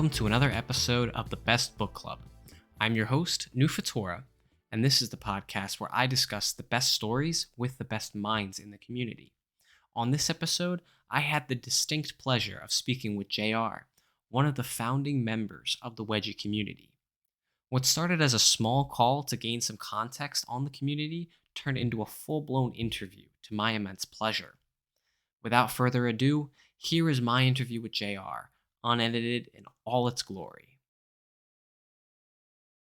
welcome to another episode of the Best Book Club. I'm your host, Nu Fatora, and this is the podcast where I discuss the best stories with the best minds in the community. On this episode, I had the distinct pleasure of speaking with JR, one of the founding members of the Wedgie community. What started as a small call to gain some context on the community turned into a full-blown interview to my immense pleasure. Without further ado, here is my interview with JR, unedited in all its glory.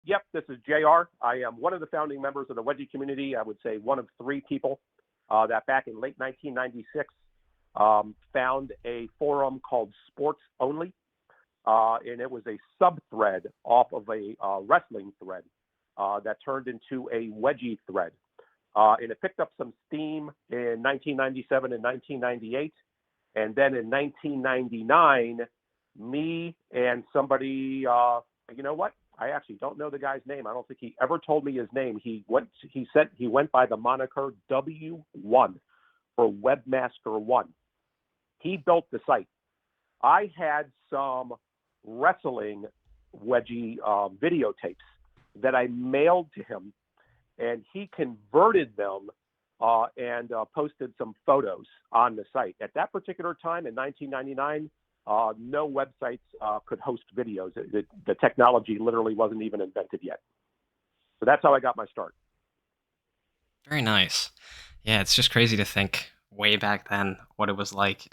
Yep, this is JR. I am one of the founding members of the Wedgie community. I would say one of three people that back in late 1996 found a forum called Sports Only, and it was a sub-thread off of a wrestling thread that turned into a Wedgie thread. And it picked up some steam in 1997 and 1998. And then in 1999, me and somebody, you know what? I actually don't know the guy's name. I don't think he ever told me his name. He went by the moniker W1 for Webmaster One. He built the site. I had some wrestling Wedgie videotapes that I mailed to him, and he converted them and posted some photos on the site. At that particular time in 1999, no websites could host videos. The technology literally wasn't even invented yet. So that's how I got my start. Very nice. Yeah, it's just crazy to think way back then what it was like.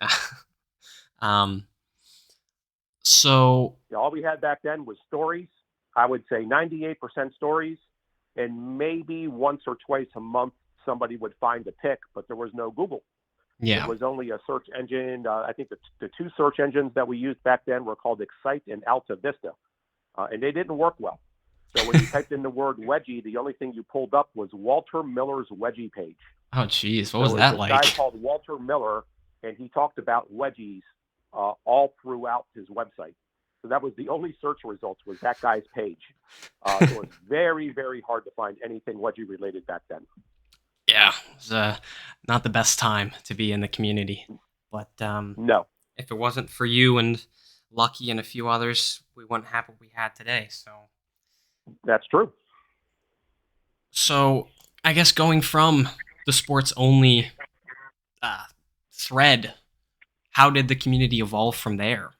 So all we had back then was stories. I would say 98% stories, and maybe once or twice a month somebody would find a pick, but there was no Google. yeah, It was only a search engine. I think the two search engines that we used back then were called Excite and Alta Vista, and they didn't work well. So when you typed in the word wedgie, the only thing you pulled up was Walter Miller's wedgie page. oh geez, what was that like? A guy called Walter Miller, and he talked about wedgies all throughout his website. So that was the only search results was that guy's page. So it was very, very hard to find anything wedgie related back then. Yeah, it was not the best time to be in the community. But No. if it wasn't for you and Lucky and a few others, we wouldn't have what we had today. That's true. So I guess going from the sports only thread, how did the community evolve from there?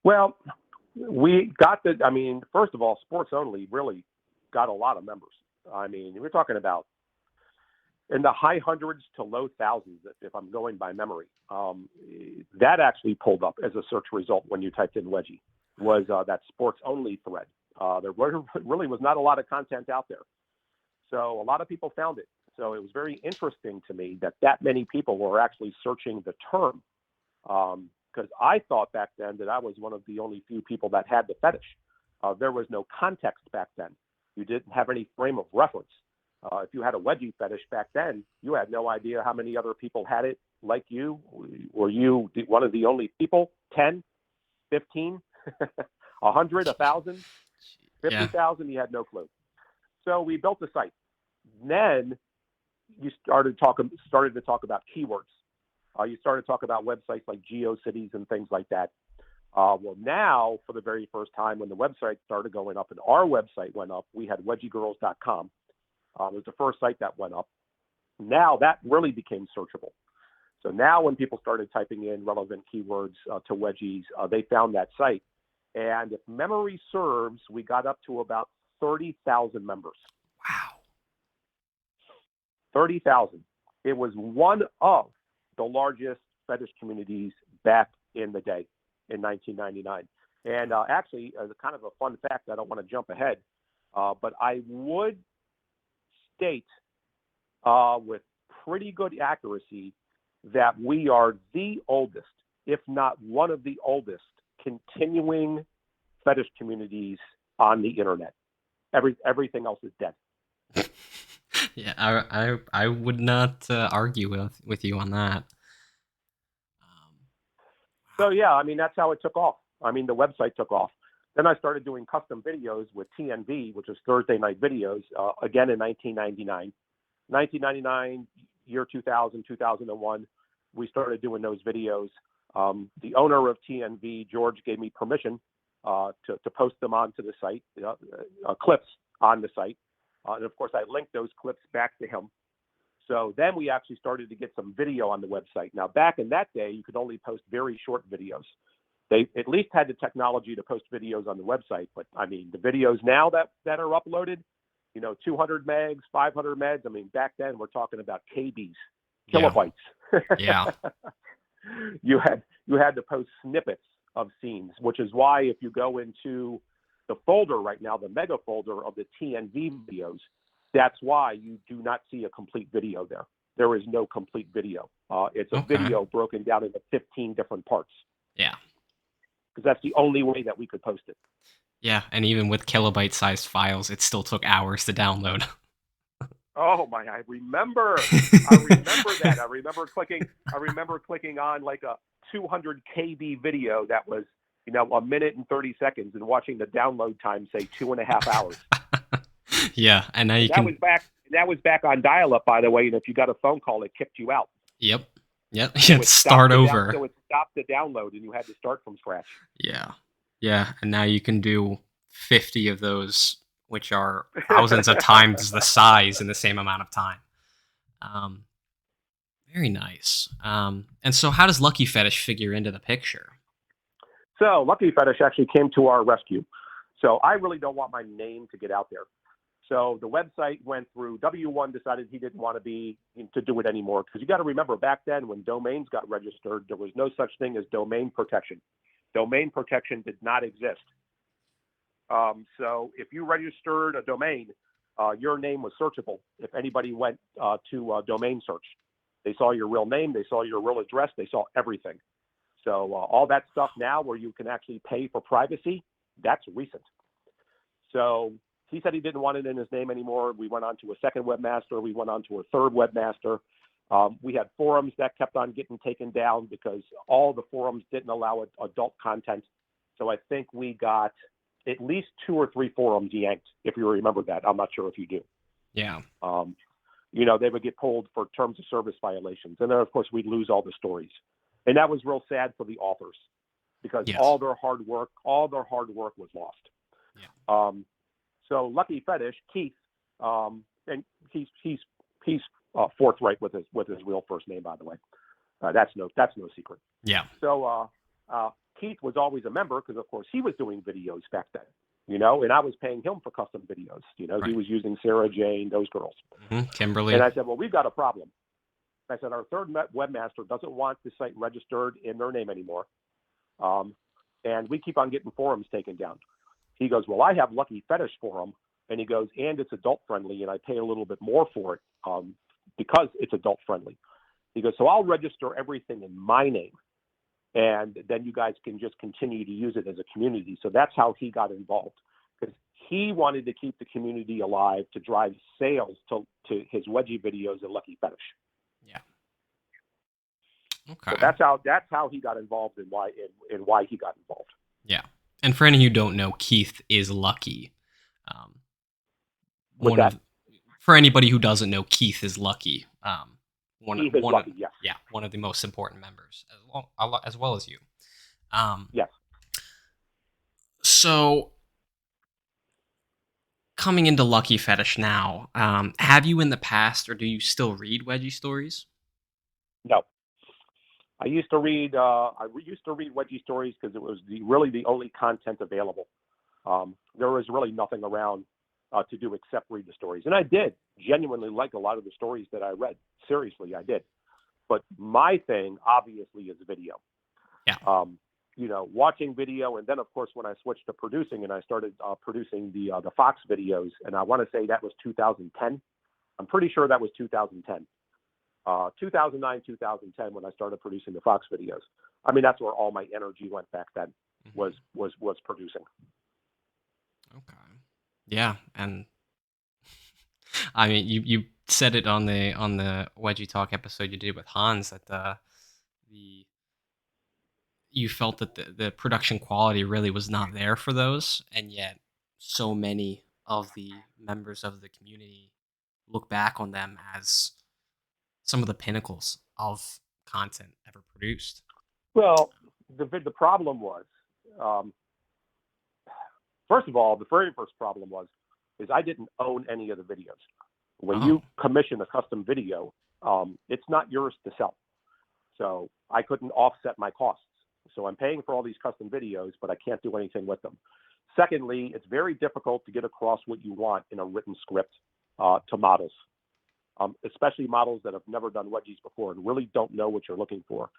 Well, we got first of all, Sports Only really got a lot of members. I mean, we're talking about in the high hundreds to low thousands, if I'm going by memory. That actually pulled up as a search result when you typed in wedgie, was that Sports Only thread. There really was not a lot of content out there. So a lot of people found it. So it was very interesting to me that many people were actually searching the term. Because I thought back then that I was one of the only few people that had the fetish. There was no context back then. You didn't have any frame of reference. If you had a wedgie fetish back then, you had no idea how many other people had it like you. Were you one of the only people? 10, 15, 100, 1,000, 50,000? You had no clue. So we built the site. Then you started to talk about keywords. You started to talk about websites like GeoCities and things like that. Well, now, for the very first time, when the website started going up and our website went up, we had wedgiegirls.com. It was the first site that went up. Now that really became searchable. So now when people started typing in relevant keywords to wedgies, they found that site. And if memory serves, we got up to about 30,000 members. Wow. 30,000. It was one of the largest fetish communities back in the day in 1999. And actually, as a kind of a fun fact, I don't want to jump ahead, but I would state with pretty good accuracy that we are the oldest, if not one of the oldest, continuing fetish communities on the internet. Everything else is dead. Yeah, I would not argue with you on that. So yeah, I mean, that's how it took off. I mean, the website took off. Then I started doing custom videos with TNV, which was Thursday Night Videos, again in 1999. 1999, year 2000, 2001, we started doing those videos. The owner of TNV, George, gave me permission to post them onto the site, clips on the site. And of course, I linked those clips back to him. So then we actually started to get some video on the website. Now, back in that day, you could only post very short videos. They at least had the technology to post videos on the website. But I mean, the videos now that are uploaded, 200 megs, 500 megs. I mean, back then we're talking about KBs, kilobytes. Yeah. You had to post snippets of scenes, which is why if you go into the folder right now, the mega folder of the TNV videos, that's why you do not see a complete video there. There is no complete video. It's a video broken down into 15 different parts. Yeah. Because that's the only way that we could post it. Yeah, and even with kilobyte-sized files, it still took hours to download. Oh my! I remember that. I remember clicking on like a 200 KB video that was, a minute and 30 seconds, and watching the download time say 2.5 hours. Yeah, and now that was back on dial-up, by the way. And if you got a phone call, it kicked you out. Yep. You had to start over. So it stopped the download, and you had to start from scratch. Yeah, and now you can do 50 of those, which are thousands of times the size in the same amount of time. Very nice. And so how does Lucky Fetish figure into the picture? So Lucky Fetish actually came to our rescue. So I really don't want my name to get out there. So the website went through. W1 decided he didn't want to do it anymore, because you got to remember, back then when domains got registered, there was no such thing as domain protection. Domain protection did not exist. So if you registered a domain, your name was searchable. If anybody went to domain search, they saw your real name, they saw your real address, they saw everything. So all that stuff now where you can actually pay for privacy, that's recent. So he said he didn't want it in his name anymore. We went on to a second webmaster. We went on to a third webmaster. We had forums that kept on getting taken down because all the forums didn't allow adult content. So I think we got at least 2 or 3 forums yanked, if you remember that. I'm not sure if you do. Yeah. They would get pulled for terms of service violations. And then, of course, we'd lose all the stories. And that was real sad for the authors, because all their hard work was lost. Yeah. So Lucky Fetish, Keith, and he's forthright with his real first name, by the way. That's no secret. Yeah. So Keith was always a member because, of course, he was doing videos back then, and I was paying him for custom videos. Right. He was using Sarah Jane, those girls. Mm-hmm. Kimberly. And I said, well, we've got a problem. I said, our third webmaster doesn't want the site registered in their name anymore. And we keep on getting forums taken down. He goes, well, I have Lucky Fetish Forum. And he goes, and it's adult friendly, and I pay a little bit more for it because it's adult friendly. He goes, so I'll register everything in my name, and then you guys can just continue to use it as a community. So that's how he got involved, because he wanted to keep the community alive to drive sales to his wedgie videos and Lucky Fetish. Yeah. Okay. So that's how he got involved and why he got involved. Yeah. And for any who don't know, Keith is Lucky. For anybody who doesn't know, Keith is Lucky. One of the most important members, as well as you. Yes. So, coming into Lucky Fetish now, have you in the past, or do you still read wedgie stories? No. I used to read wedgie stories because it was really the only content available. There was really nothing around to do except read the stories. And I did genuinely like a lot of the stories that I read. Seriously, I did. But my thing, obviously, is video. Yeah. Watching video. And then, of course, when I switched to producing and I started producing the Fox videos, and I want to say that was 2010. I'm pretty sure that was 2010. 2009, 2010, when I started producing the Fox videos. I mean, that's where all my energy went back then, was producing. Okay. Yeah, and I mean, you said it on the Wedgie Talk episode you did with Hans that you felt that the production quality really was not there for those, and yet so many of the members of the community look back on them as some of the pinnacles of content ever produced. Well, the problem was, um, first of all, the very first problem was is I didn't own any of the videos. When Oh, you commission a custom video, it's not yours to sell. So I couldn't offset my costs. So I'm paying for all these custom videos, but I can't do anything with them. Secondly, it's very difficult to get across what you want in a written script to models, especially models that have never done wedgies before and really don't know what you're looking for.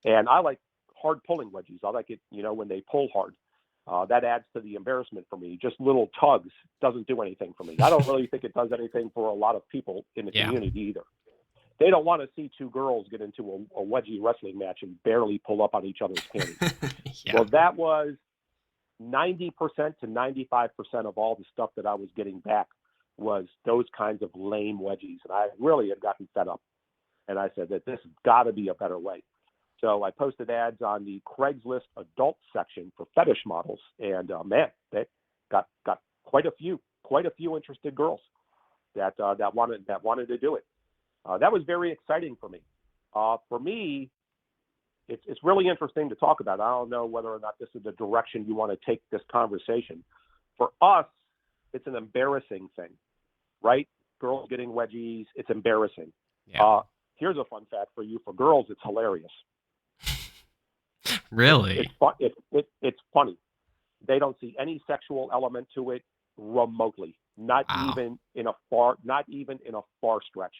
And I like hard pulling wedgies. I like it, when they pull hard. That adds to the embarrassment for me. Just little tugs doesn't do anything for me. I don't really think it does anything for a lot of people in the yeah. community either. They don't want to see two girls get into a wedgie wrestling match and barely pull up on each other's panties. Yeah. Well, that was 90% to 95% of all the stuff that I was getting back was those kinds of lame wedgies. And I really had gotten fed up. And I said that this has got to be a better way. So I posted ads on the Craigslist adult section for fetish models. And man, they got quite a few interested girls that wanted to do it. That was very exciting for me. For me, it's really interesting to talk about. I don't know whether or not this is the direction you want to take this conversation. For us, it's an embarrassing thing, right? Girls getting wedgies, it's embarrassing. Yeah. Here's a fun fact for you. For girls, it's hilarious. Really? It's funny. They don't see any sexual element to it remotely. Not Wow. even in a far stretch.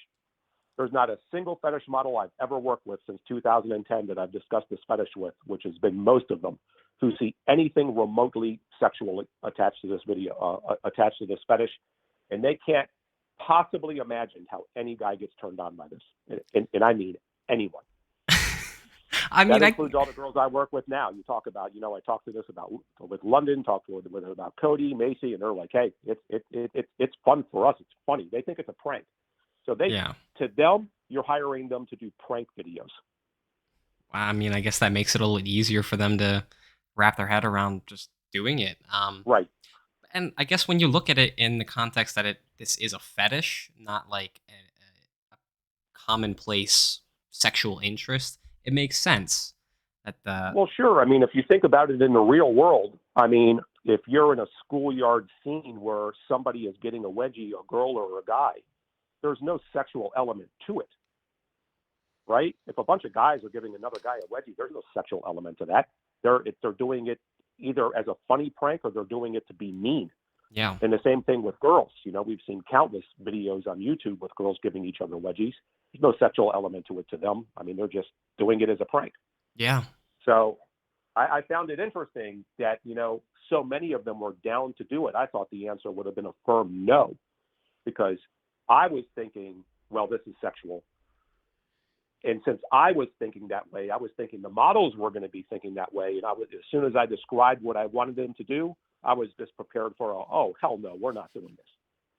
There's not a single fetish model I've ever worked with since 2010 that I've discussed this fetish with, which has been most of them, who see anything remotely sexual attached to this attached to this fetish, and they can't possibly imagine how any guy gets turned on by this, and I mean anyone. I That mean, includes all the girls I work with now. You talk about, I talked to this about with London, talked with about Cody, Macy, and they're like, hey, it's fun for us. It's funny. They think it's a prank. So yeah. to them, you're hiring them to do prank videos. I mean, I guess that makes it a little easier for them to wrap their head around just doing it. Right. And I guess when you look at it in the context that this is a fetish, not like a commonplace sexual interest, it makes sense that the Well, sure. I mean, if you think about it in the real world, I mean, if you're in a schoolyard scene where somebody is getting a wedgie, a girl or a guy, there's no sexual element to it, right? If a bunch of guys are giving another guy a wedgie, there's no sexual element to that. They're doing it either as a funny prank or they're doing it to be mean. yeah. And the same thing with girls. We've seen countless videos on YouTube with girls giving each other wedgies. There's no sexual element to it to them. I mean, they're just doing it as a prank. Yeah. So I found it interesting that, so many of them were down to do it. I thought the answer would have been a firm no, because I was thinking, well, this is sexual. And since I was thinking that way, I was thinking the models were going to be thinking that way. And as soon as I described what I wanted them to do, I was just prepared for, oh, hell no, we're not doing this.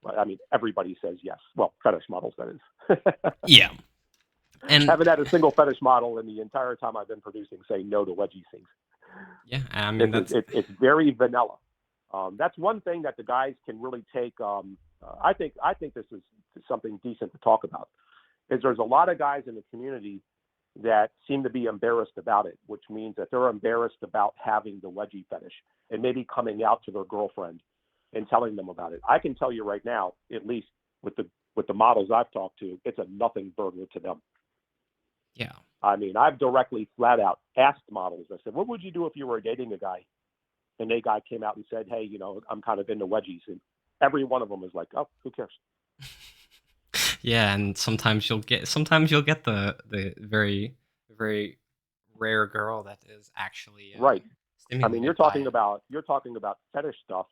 But I mean, everybody says yes. Well, fetish models, that is. Yeah. And Haven't had a single fetish model in the entire time I've been producing say no to wedgie things. yeah, I mean It's very vanilla. That's one thing that the guys can really take. I think this is something decent to talk about. Is there's a lot of guys in the community that seem to be embarrassed about it, which means that they're embarrassed about having the wedgie fetish and maybe coming out to their girlfriend and telling them about it. I can tell you right now, at least with the models I've talked to, it's a nothing burger to them. yeah. I mean, I've directly, flat out asked models. I said, "What would you do if you were dating a guy?" And they guy came out and said, "Hey, I'm kind of into wedgies." And every one of them is like, "Oh, who cares?" Yeah, and sometimes you'll get the very very rare girl that is actually Right. I mean, stimulated by it. you're talking about fetish stuff.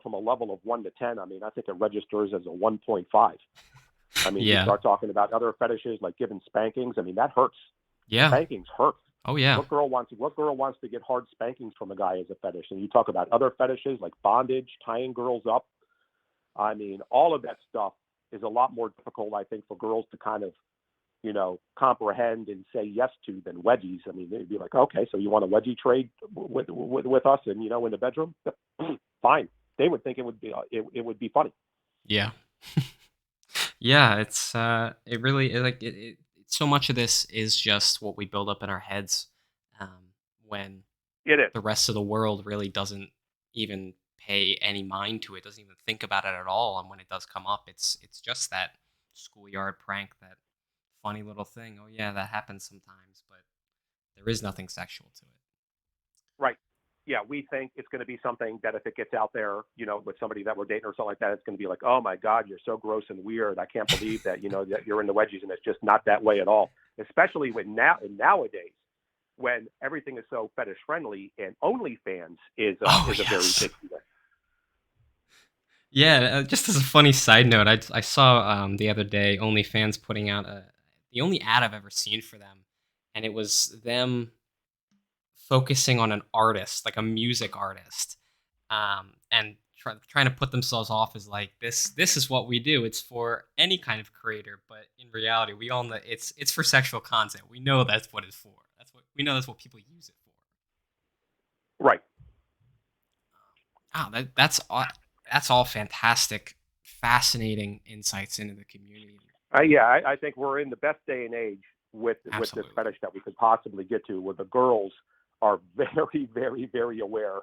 From a level of 1 to 10. I mean, I think it registers as a 1.5. I mean, you Yeah. start talking about other fetishes like giving spankings. I mean, that hurts. Yeah. Spankings hurt. Oh yeah. What girl wants to get hard spankings from a guy as a fetish? And you talk about other fetishes like bondage, tying girls up. I mean, all of that stuff is a lot more difficult, I think, for girls to kind of, comprehend and say yes to than wedgies. I mean, they'd be like, okay, so you want a wedgie trade with us, and in the bedroom? Fine. They would think it would be funny. Yeah. Yeah, it really so much of this is just what we build up in our heads. when It is. the rest of the world really doesn't even pay any mind to it, doesn't even think about it at all. And when it does come up, it's just that schoolyard prank, that funny little thing. Oh yeah, that happens sometimes, but there is nothing sexual to it. Right. Yeah, we think it's going to be something that if it gets out there, with somebody that we're dating or something like that, it's going to be like, oh my God, you're so gross and weird. I can't believe that, that you're into wedgies, and it's just not that way at all. Especially nowadays, when everything is so fetish friendly, and OnlyFans Oh is a very yes. big deal. Yeah, just as a funny side note, I saw the other day OnlyFans putting out the only ad I've ever seen for them, and it was them focusing on an artist, like a music artist, and trying to put themselves off as like this is what we do. It's for any kind of creator, but in reality, we all know it's for sexual content. We know that's what it's for. That's what we know. That's what people use it for. Right. Oh, that's all fantastic, fascinating insights into the community. Yeah, I think we're in the best day and age with this Absolutely. fetish that we could possibly get to, where the girls are very, very, very aware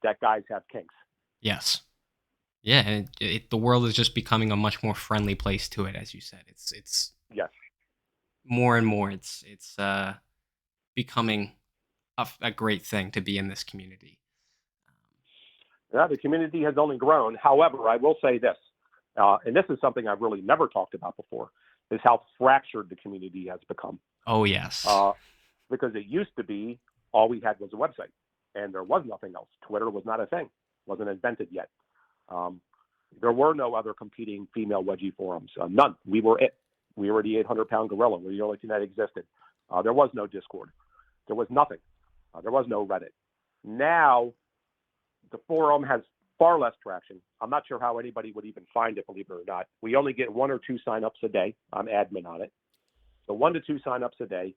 that guys have kinks. Yes. Yeah, and the world is just becoming a much more friendly place to it, as you said. It's Yes. more and more. It's becoming a great thing to be in this community. Yeah, the community has only grown. However, I will say this, and this is something I've really never talked about before, is how fractured the community has become. Oh yes. Uh, because it used to be all we had was a website, and there was nothing else. Twitter was not a thing, wasn't invented yet. Um, there were no other competing female wedgie forums, none. We were it. We were the 800-pound gorilla. We were the only thing that existed. There was no Discord. There was nothing. There was no Reddit. Now the forum has far less traction. I'm not sure how anybody would even find it, believe it or not. We only get 1 or 2 signups a day. I'm admin on it. So 1 to 2 signups a day.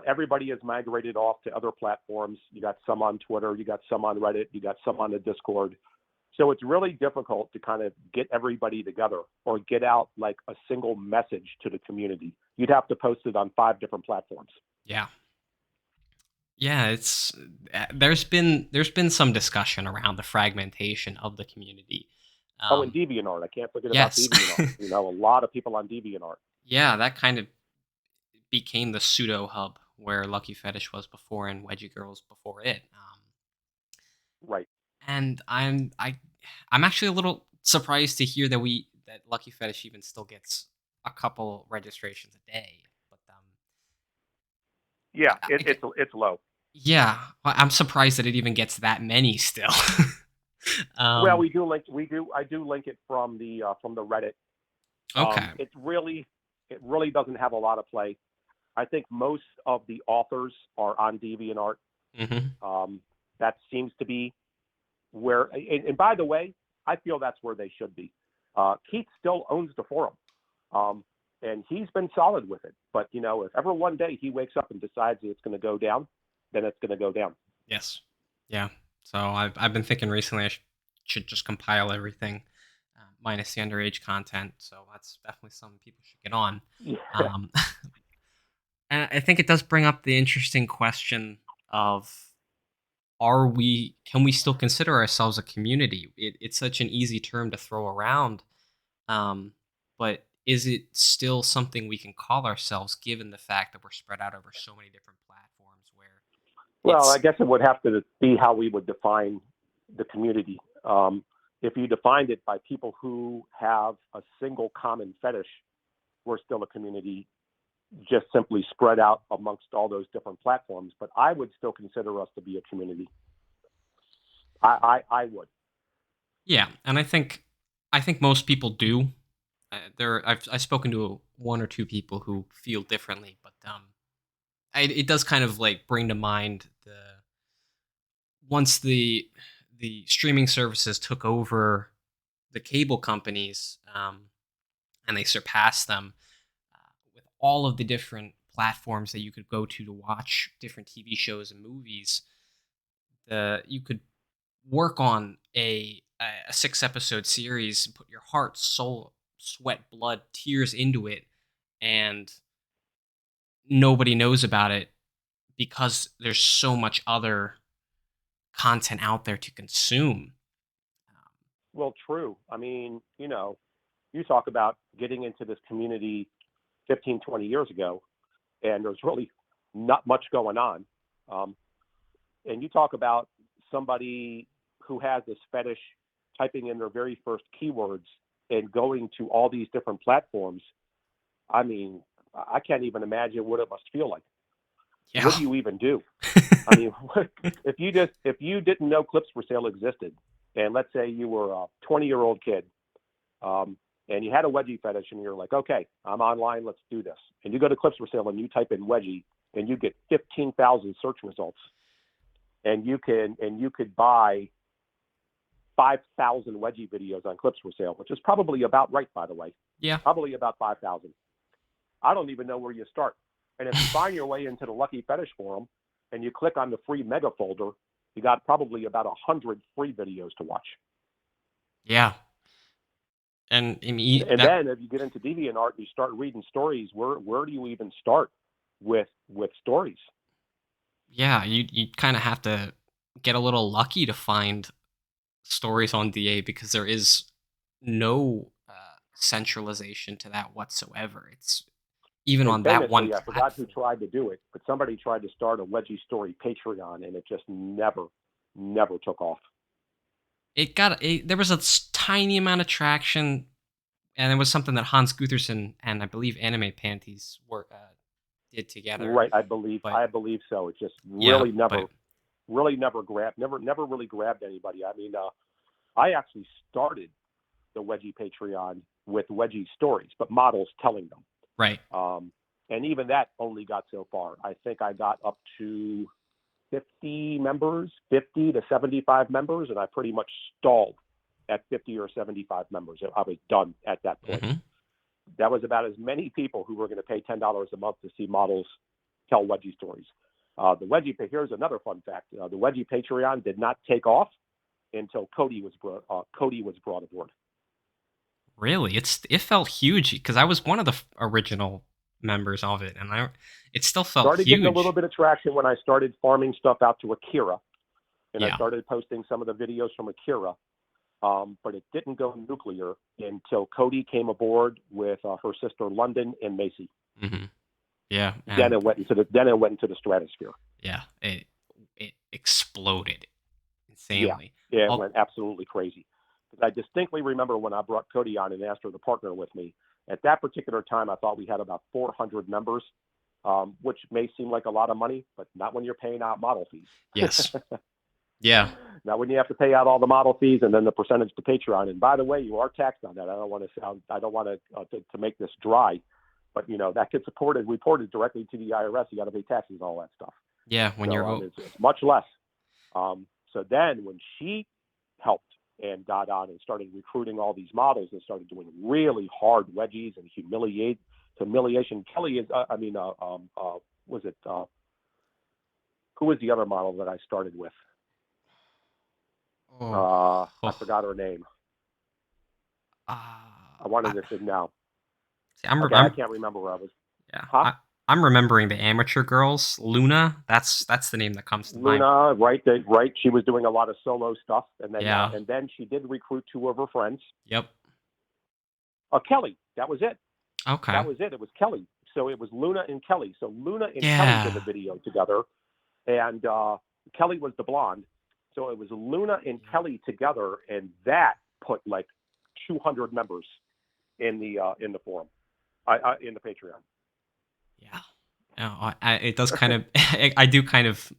Everybody has migrated off to other platforms. You got some on Twitter, you got some on Reddit, you got some on the Discord. So it's really difficult to kind of get everybody together or get out like a single message to the community. You'd have to post it on 5 different platforms. Yeah. Yeah, it's there's been some discussion around the fragmentation of the community. Oh, and Um, DeviantArt. I can't forget about yes. DeviantArt. A lot of people on DeviantArt. Yeah, that kind of became the pseudo hub where Lucky Fetish was before and Wedgie Girls before it. Right. And I'm actually a little surprised to hear that Lucky Fetish even still gets a couple registrations a day. But Yeah, I it's low. yeah, I'm surprised that it even gets that many still. Well, um, I do link it from the Reddit. okay. It really doesn't have a lot of play. I think most of the authors are on DeviantArt. Hmm. That seems to be where. And by the way, I feel that's where they should be. Keith still owns the forum, and he's been solid with it. But if ever one day he wakes up and decides it's going to go down, then it's going to go down. Yes. Yeah. So I've been thinking recently should just compile everything, minus the underage content. So that's definitely something people should get on. Yeah. Um, and I think it does bring up the interesting question of can we still consider ourselves a community? It's such an easy term to throw around, um, but is it still something we can call ourselves given the fact that we're spread out over so many different platforms where Well, I it's guess it would have to be how we would define the community. If you defined it by people who have a single common fetish, we're still a community, just simply spread out amongst all those different platforms. But I would still consider us to be a community. I would. yeah, and I think most people do. I've spoken to one or two people who feel differently, but it does kind of like bring to mind the once the streaming services took over the cable companies, and they surpassed them with all of the different platforms that you could go to watch different TV shows and movies. You could work on a 6 episode series and put your heart, soul, sweat, blood, tears into it, and nobody knows about it because there's so much other content out there to consume. Um, Well, true. I mean, you talk about getting into this community 15, 20 years ago, and there's really not much going on. Um, and you talk about somebody who has this fetish typing in their very first keywords and going to all these different platforms. I mean, I can't even imagine what it must feel like. What yeah. do you even do? I mean, if you didn't know Clips for Sale existed, and let's say you were a 20-year-old kid, and you had a wedgie fetish, and you're like, okay, I'm online, let's do this, and you go to Clips for Sale and you type in wedgie, and you get 15,000 search results, and you could buy 5,000 wedgie videos on Clips for Sale, which is probably about right, by the way, Yeah. probably about 5,000. I don't even know where you start. And if you find your way into the Lucky Fetish Forum and you click on the free mega folder, you got probably about 100 free videos to watch. Yeah. And I mean, And then if you get into DeviantArt and you start reading stories, where do you even start with stories? yeah, you kind of have to get a little lucky to find stories on DA because there is no centralization to that whatsoever. It's even And on that one famously, I forgot who platform. tried to do it, but somebody tried to start a Wedgie Story Patreon, and it just never took off. There was a tiny amount of traction, and it was something that Hans Gutherson and I believe Anime Panties did together. Right, But I believe so. It just yeah, but really never grabbed, never really grabbed anybody. I mean, I actually started the Wedgie Patreon with Wedgie stories, but models telling them. right. And even that only got so far. I think I got up to 50 members, 50 to 75 members, and I pretty much stalled at 50 or 75 members. I was done at that point. Hmm. That was about as many people who were going to pay $10 a month to see models tell Wedgie stories. Here's another fun fact: the Wedgie Patreon did not take off until Cody was brought aboard. Really, it felt huge because I was one of the original members of it, and it still felt Started getting a little huge. bit of traction when I started farming stuff out to Akira, and I Yeah. started posting some of the videos from Akira. But it didn't go nuclear until Cody came aboard with her sister London and Macy. Hmm. Yeah, Then and it went into the stratosphere. yeah, it exploded Yeah, insanely. it All went absolutely crazy. I distinctly remember when I brought Cody on and asked her to partner with me. At that particular time, I thought we had about 400 members, which may seem like a lot of money, but not when you're paying out model fees. yes, yeah, Now, when you have to pay out all the model fees and then the percentage to Patreon, and by the way, you are taxed on that. I don't want to make this dry, but that gets reported directly to the IRS. You got to pay taxes, all that stuff. yeah. When So you're it's much less. So then when she helped and got on and started recruiting all these models and started doing really hard wedgies and humiliation. Kelly is, was it, who was the other model that I started with? oh, I oh, forgot her name. I wanted I, to say now. see, I'm Okay, I can't remember where I was. yeah, Huh? I'm remembering the amateur girls. Luna, that's the name that comes to mind. Luna, right? Right. She was doing a lot of solo stuff, Yeah. and then she did recruit two of her friends. Yep. Kelly, that was it. Okay. That was it. It was Kelly. So it was Luna and Kelly. So Luna and Kelly did the Yeah. video together, and Kelly was the blonde. So it was Luna and Kelly together, and that put like 200 members in the forum, in the Patreon. Yeah. No, it does kind of. I do kind of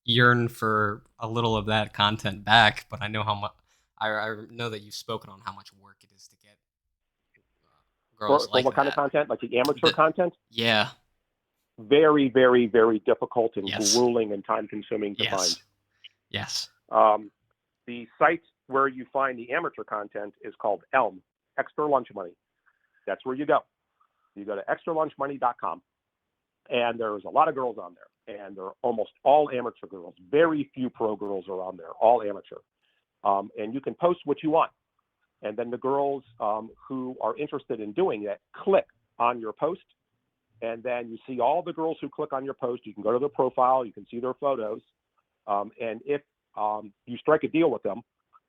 yearn for a little of that content back, but I know how much. I know that you've spoken on how much work it is to get girls For like what kind of that. content? Like the amateur The, content? yeah. Very, very, very difficult and Yes. grueling and time consuming to find. Yes. Yes. The site where you find the amateur content is called Elm, Extra Lunch Money. That's where you go. You go to extralunchmoney.com, and there's a lot of girls on there, and they're almost all amateur girls. Very few pro girls are on there, all amateur. And you can post what you want. And then the girls who are interested in doing it click on your post, and then you see all the girls who click on your post. You can go to their profile, you can see their photos, and if you strike a deal with them,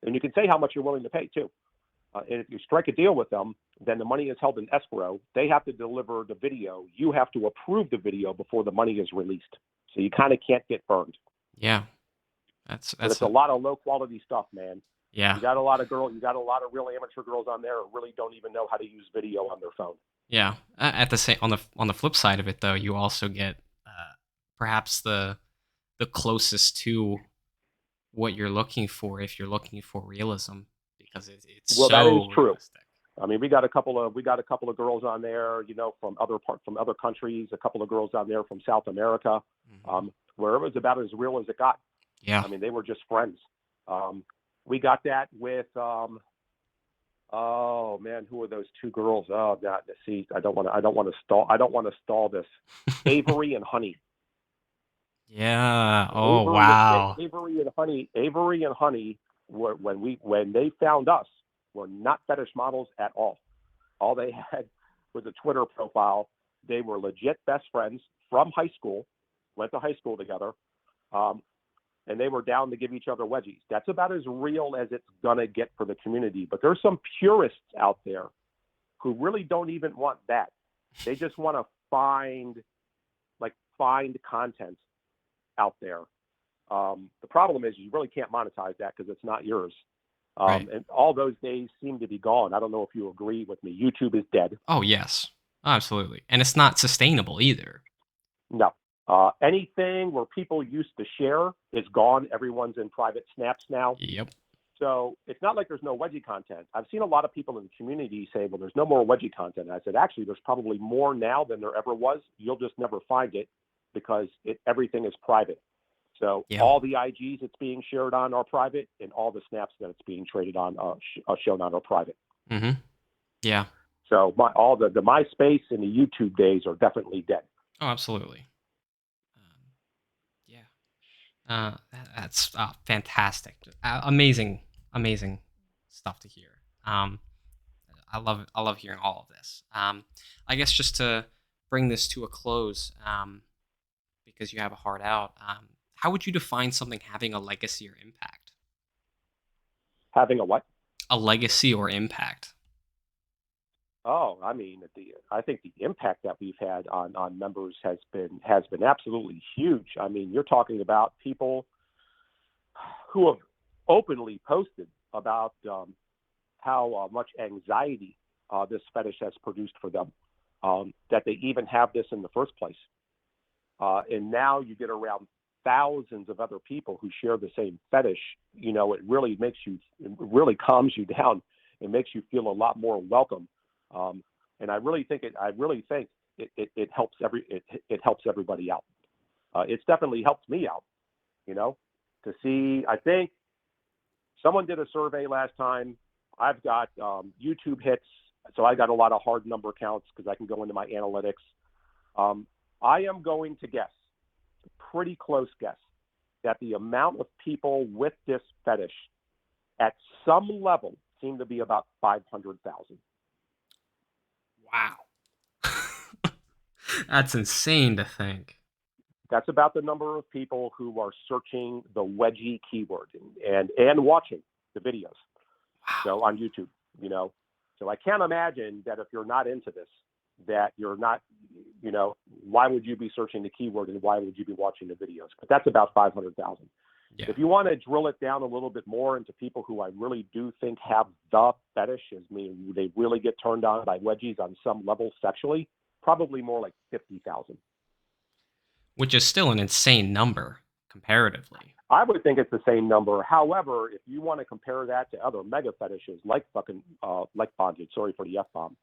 and you can say how much you're willing to pay too. And if you strike a deal with them, then the money is held in escrow. They have to deliver the video. You have to approve the video before the money is released. So you kind of can't get burned. Yeah. But it's a lot of low quality stuff, man. Yeah. You got a lot of real amateur girls on there who really don't even know how to use video on their phone. Yeah. At the same on the flip side of it, though, you also get perhaps the closest to what you're looking for if you're looking for realism, because it's Well, that is so true. realistic. I mean, we got a couple of girls on there, from other countries. A couple of girls on there from South America, where it was about as real as it got. Yeah. I mean, they were just friends. We got that with, oh man, who are those two girls? Oh God, see, I don't want to stall this. Avery and Honey. Yeah. Oh, wow. Avery and Honey were, when they found us, were not fetish models at all. All they had was a Twitter profile. They were legit best friends from high school, went to high school together, and they were down to give each other wedgies. That's about as real as it's gonna get for the community. But there's some purists out there who really don't even want that. They just want to find content out there. The problem is you really can't monetize that because it's not yours. Right. And all those days seem to be gone. I don't know if you agree with me. YouTube is dead. Oh, yes. Absolutely. And it's not sustainable either. No. Anything where people used to share is gone. Everyone's in private snaps now. Yep. So it's not like there's no wedgie content. I've seen a lot of people in the community say, well, there's no more wedgie content. And I said, actually, there's probably more now than there ever was. You'll just never find it because everything is private. So all the IGs it's being shared on are private, and all the snaps that it's being traded on are shown on are private. Mm-hmm. Yeah. So all the MySpace and the YouTube days are definitely dead. Oh, absolutely. That's fantastic. Amazing stuff to hear. I love hearing all of this. I guess just to bring this to a close, because you have a heart out. How would you define something having a legacy or impact? Having a what? A legacy or impact. Oh, I mean, I think the impact that we've had on members has been absolutely huge. I mean, you're talking about people who have openly posted about how much anxiety this fetish has produced for them, that they even have this in the first place. And now you get around thousands of other people who share the same fetish. It really calms you down. It makes you feel a lot more welcome. And I really think it helps everybody out. It's definitely helped me out, to see. I think someone did a survey last time. I've got YouTube hits, so I got a lot of hard number counts because I can go into my analytics. I am going to guess, pretty close guess, that the amount of people with this fetish at some level seem to be about 500,000. Wow. That's insane to think. That's about the number of people who are searching the wedgie keyword and watching the videos. Wow. So on YouTube, So I can't imagine that if you're not into this, that you're not, why would you be searching the keyword and why would you be watching the videos? But that's about 500,000. Yeah. If you want to drill it down a little bit more into people who I really do think have the fetish, they really get turned on by wedgies on some level sexually, probably more like 50,000. Which is still an insane number comparatively. I would think it's the same number. However, if you want to compare that to other mega fetishes like like bondage, sorry for the F-bomb,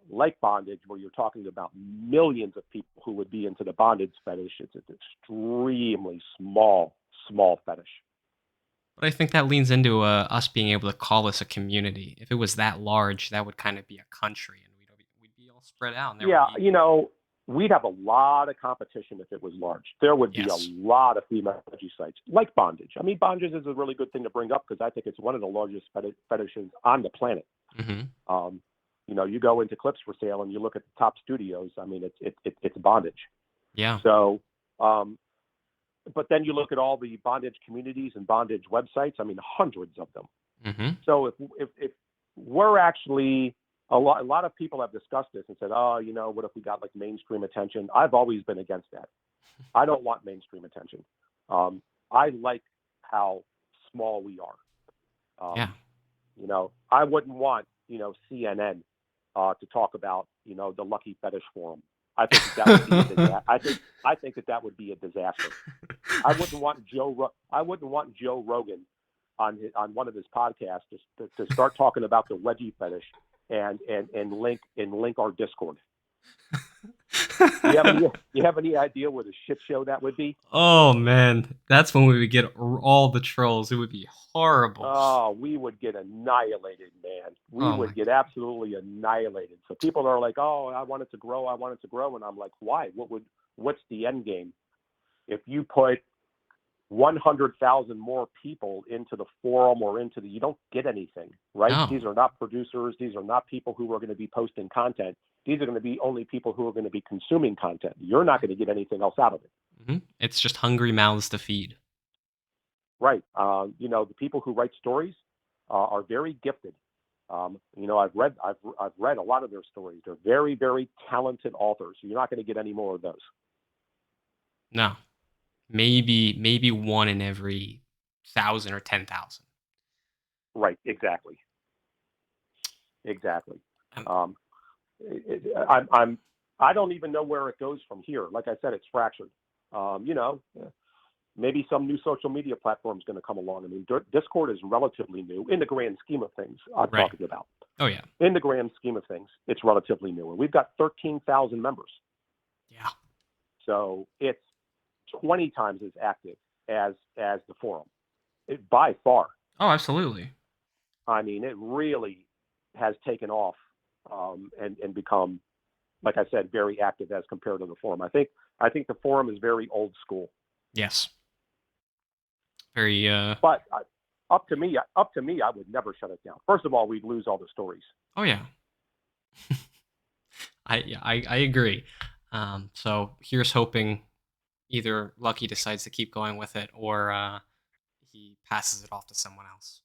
like bondage, where you're talking about millions of people who would be into the bondage fetish, it's an extremely small fetish. But I think that leans into us being able to call this a community. If it was that large, that would kind of be a country, and we'd be all spread out. And we'd have a lot of competition if it was large. There would be a lot of female wedgie sites, like bondage. I mean, bondage is a really good thing to bring up because I think it's one of the largest fetishes on the planet. Mm-hmm. You go into Clips for Sale and you look at the top studios. I mean, it's bondage. Yeah. So, but then you look at all the bondage communities and bondage websites. I mean, hundreds of them. Mm-hmm. So if we're actually a lot of people have discussed this and said, oh, what if we got like mainstream attention? I've always been against that. I don't want mainstream attention. I like how small we are. Yeah. I wouldn't want CNN to talk about the Lucky Fetish Forum. I think that would be a disaster. I think that would be a disaster. I wouldn't want Joe Rogan on one of his podcasts to start talking about the wedgie fetish and link our Discord. You have any idea what a shit show that would be? Oh man, that's when we would get all the trolls. It would be horrible. Oh, we would get annihilated, man. We would get absolutely annihilated. So people are like, "Oh, I want it to grow. I want it to grow," and I'm like, "Why? What's the end game? If you put 100,000 more people into the forum or you don't get anything, right? No. These are not producers. These are not people who are going to be posting content. These are going to be only people who are going to be consuming content. You're not going to get anything else out of it. Mm-hmm. It's just hungry mouths to feed. Right. The people who write stories are very gifted. I've read a lot of their stories. They're very, very talented authors. So you're not going to get any more of those. No. Maybe one in every 1,000 or 10,000. Right. Exactly. I don't even know where it goes from here. Like I said, it's fractured. Maybe some new social media platform is going to come along. I mean, Discord is relatively new in the grand scheme of things. I'm talking about. Oh yeah. In the grand scheme of things, it's relatively new, and we've got 13,000 members. Yeah. So it's 20 times as active as the forum, by far. Oh, absolutely. I mean, it really has taken off and become, like I said, very active as compared to the forum. I think the forum is very old school. Yes. Very. But up to me, I would never shut it down. First of all, we'd lose all the stories. Oh yeah. I agree. So here's hoping either Lucky decides to keep going with it or he passes it off to someone else.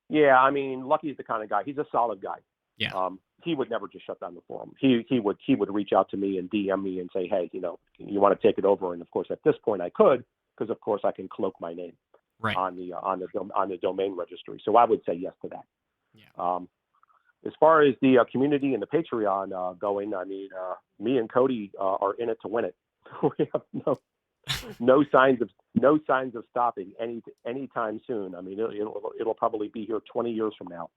Yeah, I mean, Lucky's the kind of guy. He's a solid guy. Yeah. He would never just shut down the forum. He would reach out to me and DM me and say, hey, you want to take it over? And of course, at this point, I could, because of course I can cloak my name on the domain registry. So I would say yes to that. Yeah. As far as the community and the Patreon going, I mean, me and Cody are in it to win it. We have no signs of stopping anytime soon. I mean, it'll probably be here 20 years from now.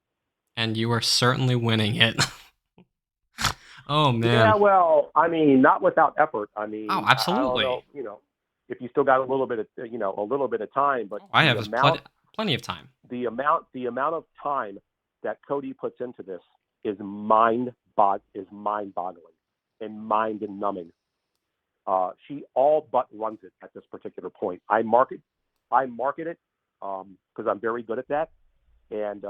And you are certainly winning it. Oh man. Yeah, well, I mean, not without effort. I mean, oh, absolutely. I don't know, if you still got a little bit of time, but I have plenty of time. The amount of time that Cody puts into this is mind-boggling and mind-numbing. She all but runs it at this particular point. I market it because I'm very good at that, and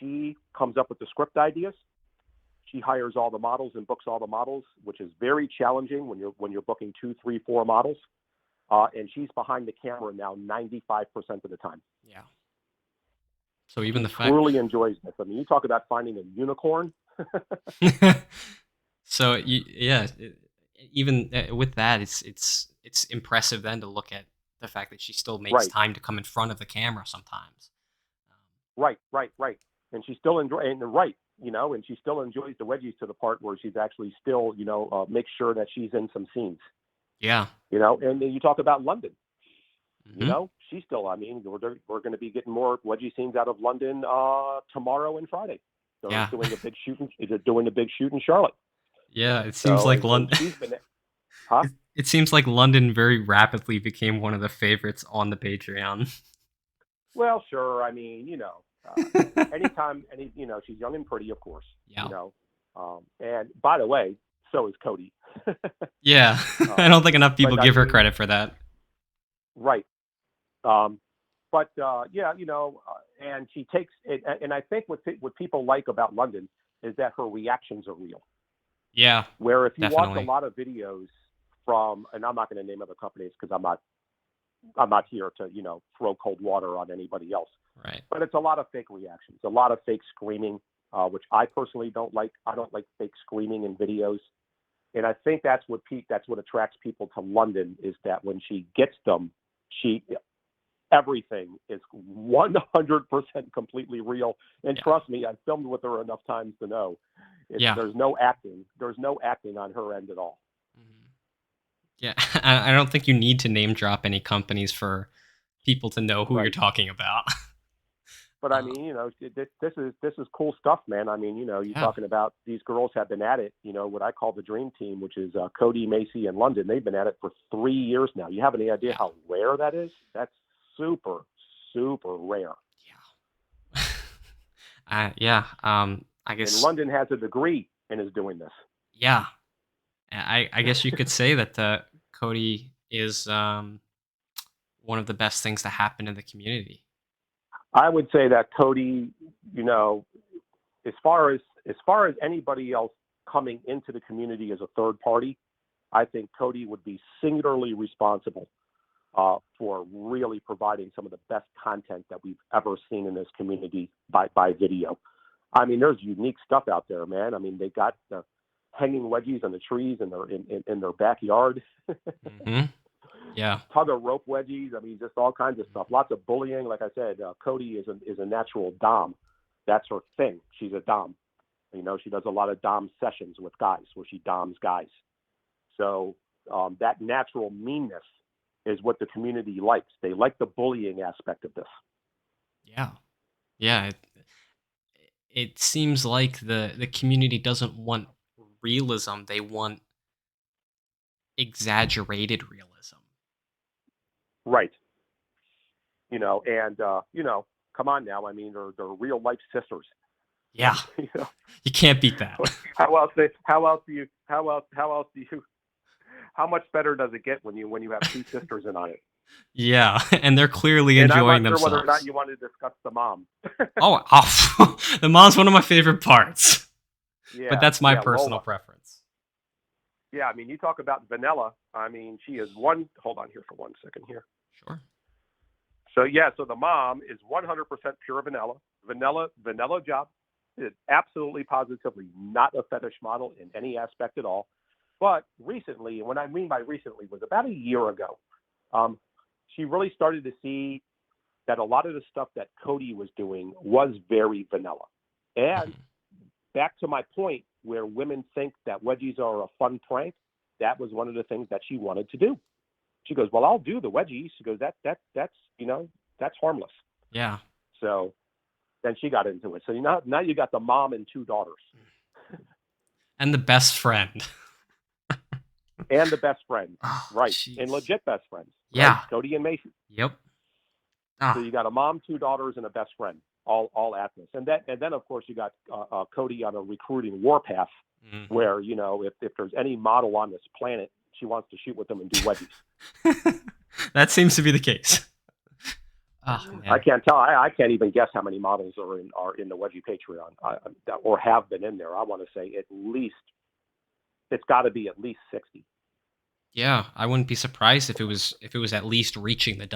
she comes up with the script ideas. She hires all the models and books all the models, which is very challenging when you're booking 2, 3, 4 models. And she's behind the camera now 95% of the time. Yeah. So even she the fact truly enjoys this. I mean, you talk about finding a unicorn. So even with that, it's impressive then to look at the fact that she still makes time to come in front of the camera sometimes. Right. And she still and she still enjoys the wedgies to the part where she's actually still, makes sure that she's in some scenes. Yeah. And then you talk about London. Mm-hmm. She's still, I mean, we're going to be getting more wedgie scenes out of London tomorrow and Friday. So doing a big shoot in Charlotte. Yeah, it seems like London. It seems like London very rapidly became one of the favorites on the Patreon. Well, sure. I mean, anytime, she's young and pretty, of course. Yeah. And by the way, so is Cody. Yeah, I don't think enough people give her credit for that. Right. And she takes it, and I think what people like about London is that her reactions are real. Yeah, Where if you watch a definitely. lot of videos from, and I'm not going to name other companies because I'm not here to throw cold water on anybody else, Right. but it's a lot of fake reactions, a lot of fake screaming, which I personally don't like. I don't like fake screaming in videos, and I think that's what attracts people to London is that when she gets them, she everything is 100% completely real. And Yeah. trust me, I've filmed with her enough times to know Yeah. there's no acting. There's no acting on her end at all. Mhm. Yeah. I don't think you need to name drop any companies for people to know who you're Right. talking about. But I Uh, mean, this is cool stuff, man. I mean, you're yeah. talking about these girls have been at it. What I call the dream team, which is Cody, Macy, and London. They've been at it for 3 years now. You have any idea Yeah. how rare that is? That's super, super rare. Yeah. Yeah. I And guess. London has a degree and is doing this. Yeah. I guess you could say that Cody is one of the best things to happen in the community. I would say that Cody, you know, as far as anybody else coming into the community as a third party, I think Cody would be singularly responsible for really providing some of the best content that we've ever seen in this community by video. I mean, there's unique stuff out there, man. I mean, they got the hanging wedgies on the trees in their backyard, Hmm. Yeah. tug of rope wedgies. I mean, just all kinds of stuff. Lots of bullying. Like I said, Cody is a natural dom. That's her thing. She's a dom. She does a lot of dom sessions with guys where she doms guys. So that natural meanness is what the community likes. They like the bullying aspect of this. Yeah. Yeah. It seems like the community doesn't want realism; they want exaggerated realism. Right. And come on now. I mean, they're real life sisters. Yeah, you know, you can't beat that. how much better does it get when you have two sisters in on it? Yeah, and they're clearly And I'm enjoying not sure whether or not themselves. you want to discuss the mom. Oh, the mom's one of my favorite parts, but Yeah, that's my yeah, personal Lola. preference. Yeah, I mean, you talk about vanilla. I mean, she is one. Hold on here for 1 second here. Sure. So yeah, so the mom is 100% pure vanilla. Vanilla job. Is absolutely positively not a fetish model in any aspect at all. But recently, and what I mean by recently was about a year ago, um, she really started to see that a lot of the stuff that Cody was doing was very vanilla. And Mhm. back to my point where women think that wedgies are a fun prank, that was one of the things that she wanted to do. She goes, "Well, I'll do the wedgies." She goes, that's harmless." Yeah, So then she got into it. So now you got the mom and two daughters and the best friend. and the best friend, Oh, right? And jeez. legit best friends, right? Yeah. Cody and Macy. Yep. So Ah. you got a mom, two daughters, and a best friend, all at this. And then of course you got Cody on a recruiting warpath, Mhm. where if there's any model on this planet, she wants to shoot with them and do wedgies. That seems to be the case. Oh I man. can't tell. I can't even guess how many models are in the wedgie Patreon, or have been in there. I want to say at least it's got to be at least 60. Yeah, I wouldn't be surprised if it was at least reaching the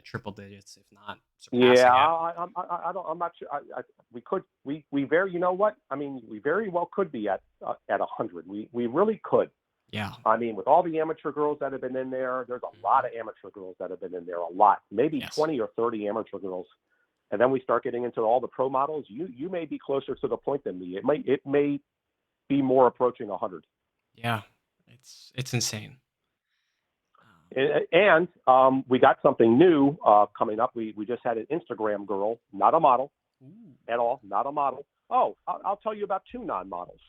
triple digits, if not Yeah, surpassing it. I don't. I'm not sure. We very. You know what? I mean, we very well could be at 100. We really could. Yeah. I mean, with all the amateur girls that have been in there, there's a lot Mhm. of amateur girls that have been in there. A lot, maybe Yes. 20 or 30 amateur girls. And then we start getting into all the pro models. You may be closer to the point than me. It may be more approaching 100. Yeah. It's insane. And we got something new coming up. We just had an Instagram girl, not a model Ooh. at all, not a model. Oh, I'll tell you about two non-models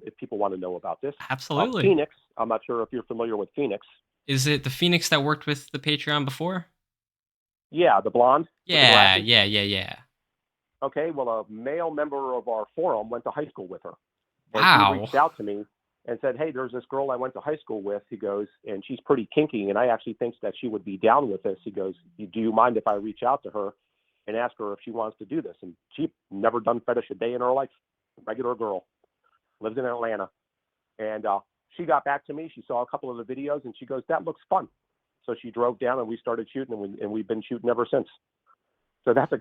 if people want to know about this. Absolutely. Phoenix. I'm not sure if you're familiar with Phoenix. Is it the Phoenix that worked with the Patreon before? Yeah, the blonde with the Yeah, glasses. yeah, yeah, yeah. Okay, well, a male member of our forum went to high school with her, and he Wow. reached out to me and said, "Hey, there's this girl I went to high school with." He goes, "And she's pretty kinky, and I actually think that she would be down with this." He goes, "Do you mind if I reach out to her and ask her if she wants to do this?" And she never done fetish a day in her life. regular girl, lives in Atlanta, and she got back to me. She saw a couple of the videos, and she goes, "That looks fun." So she drove down, and we started shooting, and we've been shooting ever since. So that's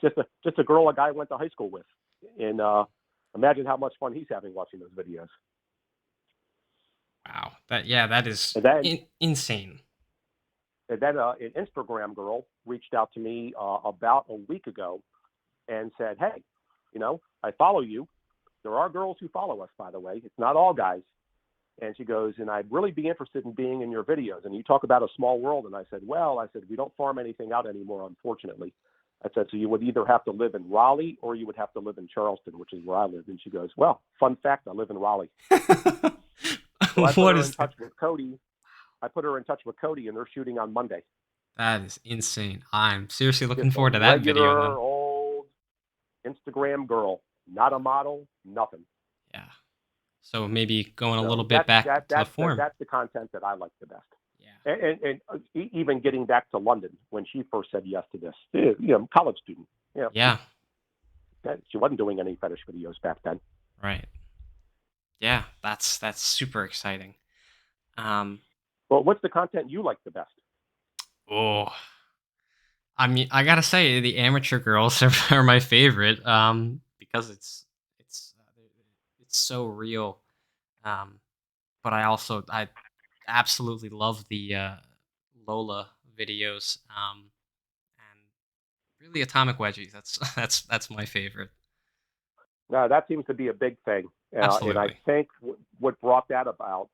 just a girl a guy went to high school with, and imagine how much fun he's having watching those videos. Wow. That is And then insane. an Instagram girl reached out to me about a week ago and said, "Hey, I follow you. There are girls who follow us, by the way. It's not all guys." And she goes, "And I'd really be interested in being in your videos. And you talk about a small world." And I said, "We don't farm anything out anymore, unfortunately." I said, "So you would either have to live in Raleigh or you would have to live in Charleston, which is where I live." And she goes, "Well, fun fact, I live in Raleigh." So I put What her is in touch with Cody. And they're shooting on Monday. that is insane. I'm seriously looking Just a forward to that video regular then. old Instagram girl, not a model, nothing. Yeah. So maybe going a little So bit back to the form. that's the content that I like the best. Yeah. And even getting back to London when she first said yes to this, college student. Yeah. She wasn't doing any fetish videos back then. Right. Yeah. That's super exciting. Um. Well, what's the content you like the best? Oh. I mean, I gotta say, the amateur girls are my favorite. Because it's so real. Um. But I absolutely love the Lola videos. And really Atomic Wedgies. That's that's my favorite. That seems to be a big thing, and I Absolutely. think what brought that about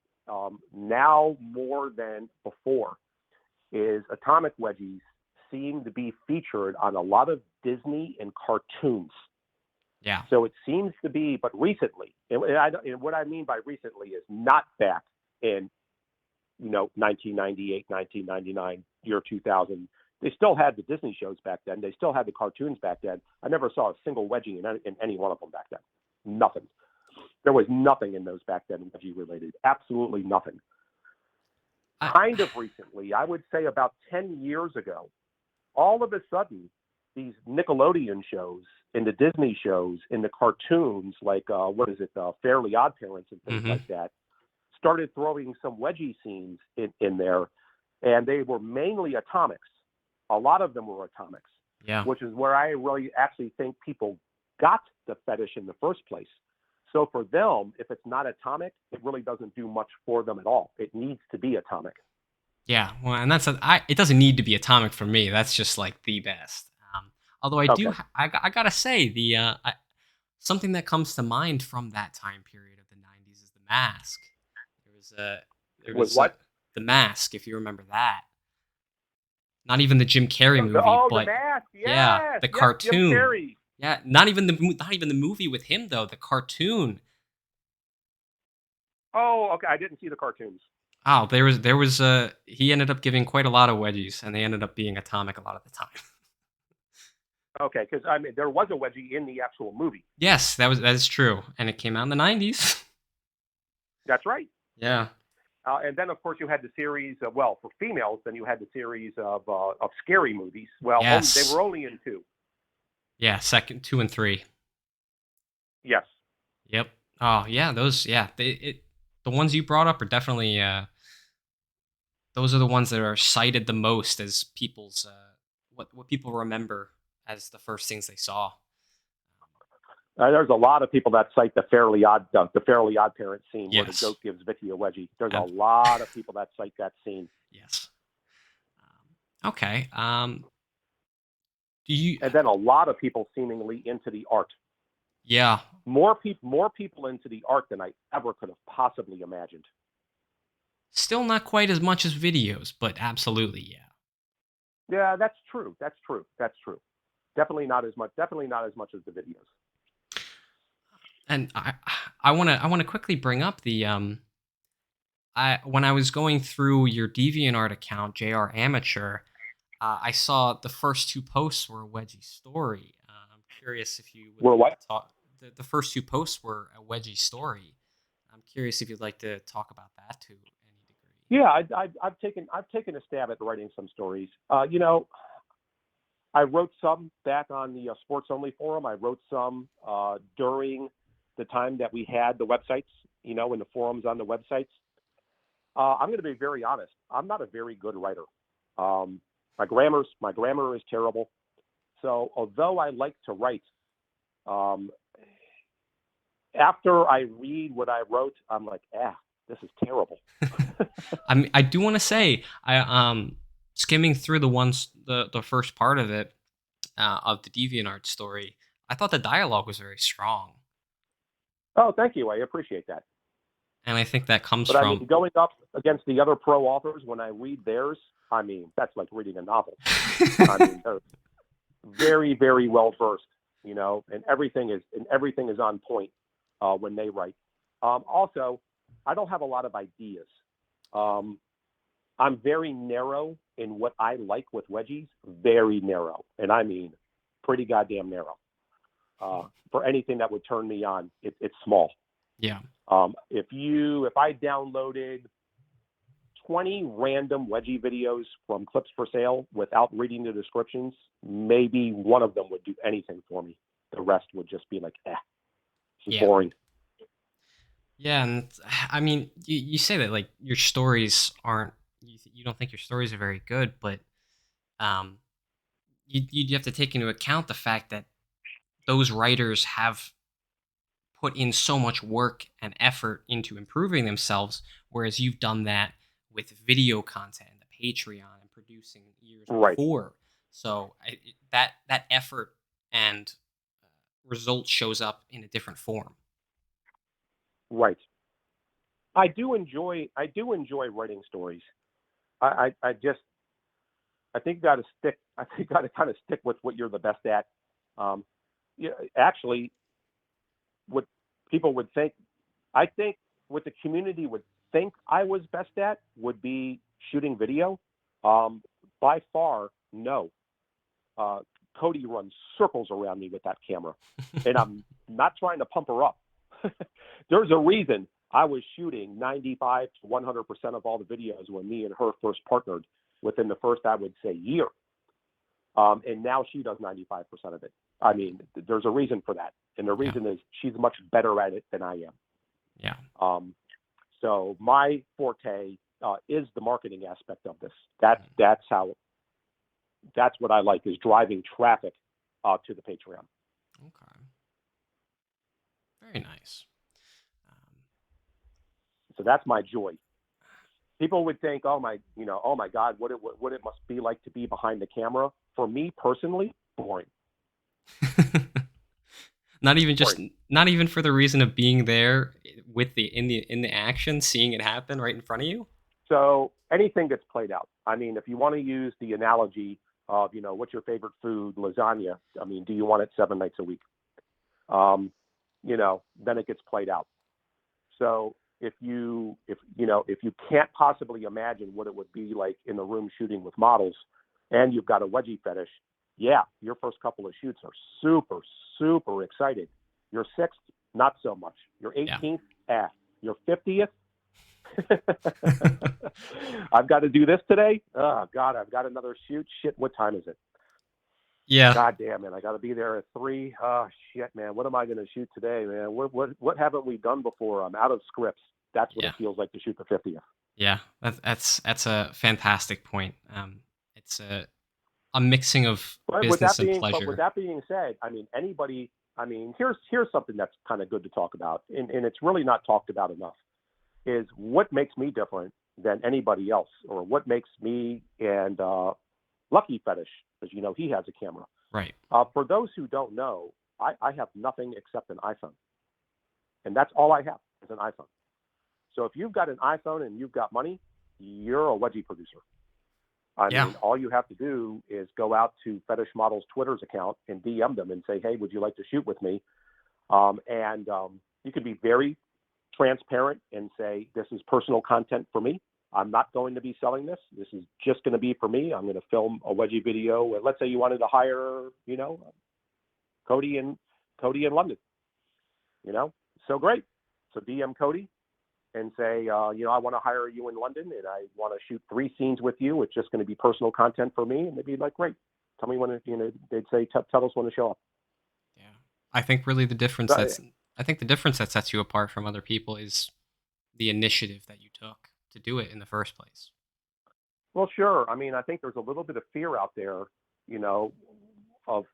now more than before is atomic wedgies seem to be featured on a lot of Disney and cartoons. Yeah. So it seems to be, but recently, and what I mean by recently is not back in 1998, 1999, year 2000. They still had the Disney shows back then. They still had the cartoons back then. I never saw a single wedgie in any one of them back then. Nothing. There was nothing in those back then wedgie related. Absolutely nothing. I, Kind of recently, I would say about 10 years ago, all of a sudden, these Nickelodeon shows and the Disney shows and the cartoons, like Fairly Odd Parents and things mhm. like that, started throwing some wedgie scenes in there, and they were mainly atomics. A lot of them were atomics, Yeah. which is where I really actually think people got the fetish in the first place. So for them, if it's not atomic, it really doesn't do much for them at all. It needs to be atomic. Yeah. Well, and it doesn't need to be Atomic for me. That's just like the best. Although I do, Okay. I gotta say something that comes to mind from that time period of the '90s is The Mask. There was a there Was was what? The Mask, if you remember that. Not even the Jim Carrey movie, The but mask. yeah, Yes, the yes, Jim cartoon. Carrey. Yeah, not even the movie with him though. The cartoon. Oh, okay. I didn't see the cartoons. Oh, there was he ended up giving quite a lot of wedgies, and they ended up being atomic a lot of the time. Okay, because I mean, there was a wedgie in the actual movie. Yes, that is true, and it came out in the '90s. That's right. Yeah. And then, of course, you had the series. Well, for females, then you had the series of scary movies. Well, they Yes. were only in two. Yeah. Second, two, and three. Yes. Yep. Oh yeah, those. Yeah, the ones you brought up are definitely. Those are the ones that are cited the most as people's what people remember as the first things they saw. There's a lot of people that cite the Fairly Odd Parents scene where the Yes. goat gives Vicky a wedgie. There's a Ab- lot of people that cite that scene. yes. Okay. Do you? And then a lot of people seemingly into the art. Yeah. More people into the art than I ever could have possibly imagined. Still not quite as much as videos, but absolutely, yeah. Yeah, that's true. Definitely not as much. Definitely not as much as the videos. And I want to quickly bring up the I when I was going through your DeviantArt account, JR Amateur, I saw the first two posts were a wedgie story. I'm curious if you would Were like what? to talk. The first two posts were a wedgie story. I'm curious if you'd like to talk about that to any degree. Yeah, I've taken a stab at writing some stories. I wrote some back on the Sports Only forum. I wrote some during the time that we had the websites, and the forums on the websites. I'm going to be very honest. I'm not a very good writer. My grammar is terrible. So although I like to write, um, after I read what I wrote, I'm like, this is terrible. I mean, I do want to say, skimming through the first part of it, of the DeviantArt story, I thought the dialogue was very strong, Oh, thank you. I appreciate that. and I think that comes But I mean, from. going up against the other pro authors, when I read theirs, I mean, that's like reading a novel. I mean, they're very, very well versed, and everything is on point when they write. Also, I don't have a lot of ideas. Um, I'm very narrow in what I like with wedgies, very narrow, and I mean pretty goddamn narrow. For anything that would turn me on, it's small. Yeah, If I downloaded 20 random wedgie videos from Clips for Sale without reading the descriptions, maybe one of them would do anything for me. The rest would just be like, this is yeah, boring. yeah, and I mean, you say that like your stories aren't. You don't think your stories are very good, but um, you have to take into account the fact that those writers have put in so much work and effort into improving themselves, whereas you've done that with video content and the Patreon and producing years Right, before. So that effort and result shows up in a different form. right. I do enjoy writing stories. I think you got to stick. I think you got to kind of stick with what you're the best at. Um, yeah, actually, what people would think, I think what the community would think I was best at would be shooting video. Um, by far, no. Uh, Cody runs circles around me with that camera, and I'm not trying to pump her up. There's a reason I was shooting 95 to 100% of all the videos when me and her first partnered within the first, I would say, year. And now she does 95% of it. I mean, there's a reason for that. And the Yeah, reason is she's much better at it than I am. yeah, Um, so my forte is the marketing aspect of this. mhm, That's what I like, is driving traffic to the Patreon. okay, very nice. Um, So that's my joy. People would think, oh my God, what it must be like to be behind the camera. For me personally, boring, not even just boring. not even for the reason of being there with the action, seeing it happen right in front of you. So anything gets played out. I mean, if you want to use the analogy of, what's your favorite food, lasagna. I mean, do you want it 7 nights a week? Um, then it gets played out. So if you can't possibly imagine what it would be like in the room shooting with models, and you've got a wedgie fetish, yeah, your first couple of shoots are super, super excited. Your sixth, not so much. Your Yeah. 18th, Your 50th, I've got to do this today. Oh God, I've got another shoot. Shit, what time is it? Yeah. God damn, man, I got to be there at 3. Oh shit, man, what am I going to shoot today, man? What haven't we done before? I'm out of scripts. That's what Yeah. it feels like to shoot the 50th. Yeah. That's a fantastic point. It's a mixing of But with business that and being, but with pleasure. that being said, I mean, anybody. I mean, here's something that's kind of good to talk about, and it's really not talked about enough. Is what makes me different than anybody else, or what makes me and Lucky Fetish, because he has a camera. Right. For those who don't know, I have nothing except an iPhone, and that's all I have is an iPhone. So if you've got an iPhone and you've got money, you're a wedgie producer. I Yeah. mean, all you have to do is go out to Fetish Models Twitter's account and DM them and say, "Hey, would you like to shoot with me?" And you can be very transparent and say, "This is personal content for me. I'm not going to be selling this. This is just going to be for me. I'm going to film a wedgie video. And let's say you wanted to hire, Cody in London. So great. So DM Cody and say, I want to hire you in London, and I want to shoot 3 scenes with you. It's just going to be personal content for me." And they'd be like, "Great. Tell me when." They'd say, "Tell us when to show up." Yeah. I think really the difference So, that's I think the difference that sets you apart from other people is the initiative that you took to do it in the first place. Well, sure. I mean, I think there's a little bit of fear out there, you know, of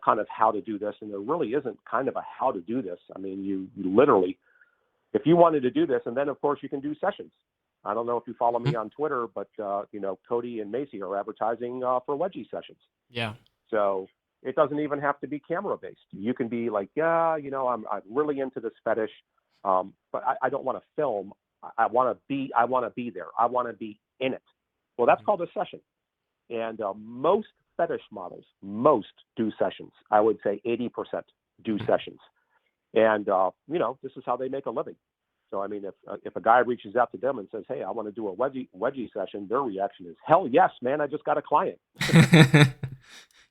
kind of how to do this, and there really isn't kind of a how to do this. I mean, you literally, if you wanted to do this, and then of course you can do sessions. I don't know if you follow Mhm. me on Twitter, but Cody and Macy are advertising for wedgie sessions. Yeah. So it doesn't even have to be camera based. You can be like, yeah, I'm really into this fetish, but I don't want to film. I want to be there. I want to be in it. Well, that's Mhm. called a session. And most fetish models, most do sessions. I would say 80% do Mhm. sessions. And this is how they make a living. So I mean, if a guy reaches out to them and says, "Hey, I want to do a wedgie session," their reaction is, "Hell yes, man! I just got a client."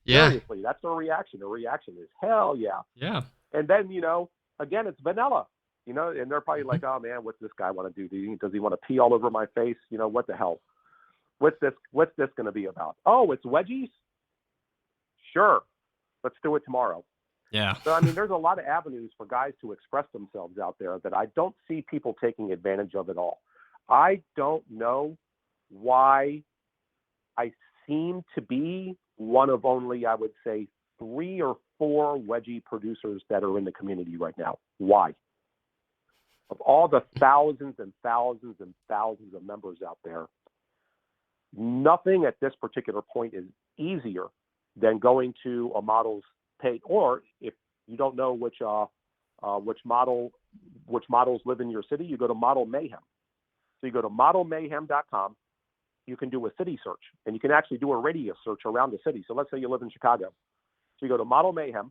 Yeah. Seriously, that's their reaction. Their reaction is, "Hell yeah!" Yeah. And then again, it's vanilla. And they're probably Mhm. like, "Oh man, what's this guy want to do? Does he want to pee all over my face? What the hell? What's this going to be about? Oh, it's wedgies. Sure, let's do it tomorrow." Yeah. So, I mean, there's a lot of avenues for guys to express themselves out there that I don't see people taking advantage of at all. I don't know why I seem to be one of only, I would say, 3 or 4 wedgie producers that are in the community right now. Why? Of all the thousands and thousands and thousands of members out there, nothing at this particular point is easier than going to a model's page, or if you don't know which models live in your city, you go to Model Mayhem. So you go to modelmayhem.com. You can do a city search, and you can actually do a radius search around the city. So let's say you live in Chicago. So you go to Model Mayhem.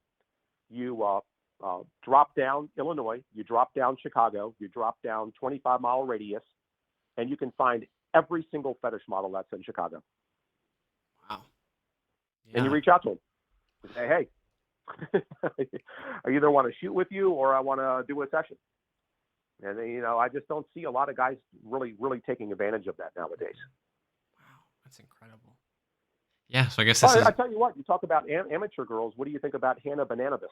You drop down Illinois. You drop down Chicago. You drop down 25-mile radius, and you can find every single fetish model that's in Chicago. Wow. And you Yeah. reach out to them and say, "Hey, I either want to shoot with you or I want to do a session." And I just don't see a lot of guys really, really taking advantage of that nowadays. Wow. That's incredible. Yeah. So I guess this Oh, I is. tell you what, you talk about amateur girls. What do you think about Hannah Bananabis?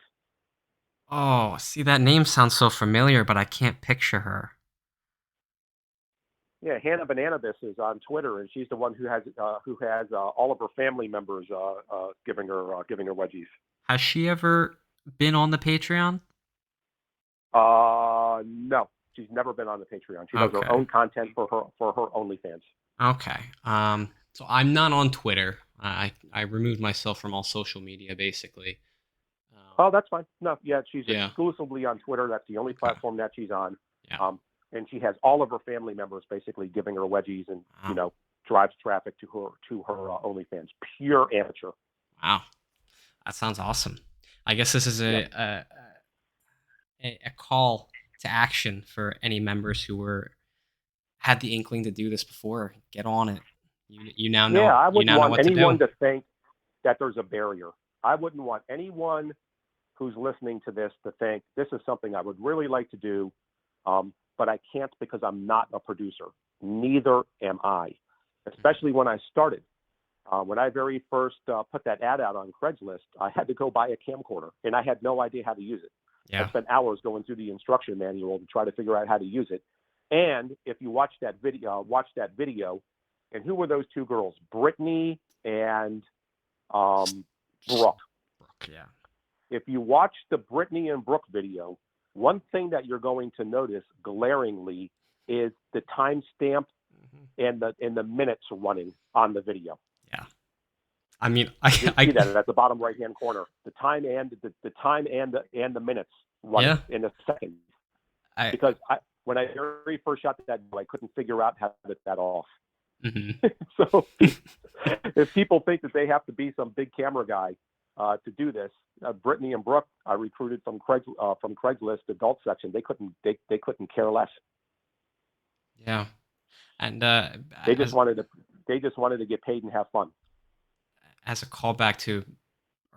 Oh, see, that name sounds so familiar, but I can't picture her. Yeah, Hannah Bananabis is on Twitter, and she's the one who has all of her family members giving her wedgies. Has she ever been on the Patreon? No, she's never been on the Patreon. She does her Okay. own content for her OnlyFans. Okay. So I'm not on Twitter. I removed myself from all social media basically. Oh, that's fine. No, yeah, she's Yeah. exclusively on Twitter. That's the only Okay. platform that she's on. Yeah. And she has all of her family members basically giving her wedgies, and Wow. drives traffic to her OnlyFans. Pure amateur. Wow. That sounds awesome. I guess this is Yeah. a call to action for any members who were had the inkling to do this before. Get on it. You now Yeah, know I you wouldn't now know want what to anyone do. to think that there's a barrier. I wouldn't want anyone who's listening to this to think this is something I would really like to do, but I can't because I'm not a producer. Neither am I, Mhm. especially when I started. When I very first put that ad out on Craigslist, I had to go buy a camcorder, and I had no idea how to use it. I Yeah. spent hours going through the instruction manual to try to figure out how to use it. And if you watch that video, and who were those 2 girls? Brittany and Brooke. Brooke, yeah. If you watch the Brittany and Brooke video, one thing that you're going to notice glaringly is the timestamp Mhm. and the minutes running on the video. Yeah. I mean, You'll see that at the bottom right hand corner. The time and the minutes running yeah. in a second. I Because when I very first shot that, I couldn't figure out how to get that off. Mhm. So if people think that they have to be some big camera guy to do this, Brittany and Brooke, I recruited from Craigslist adult section. They couldn't care less. Yeah. And They just as wanted to they just wanted to get paid and have fun. as a callback to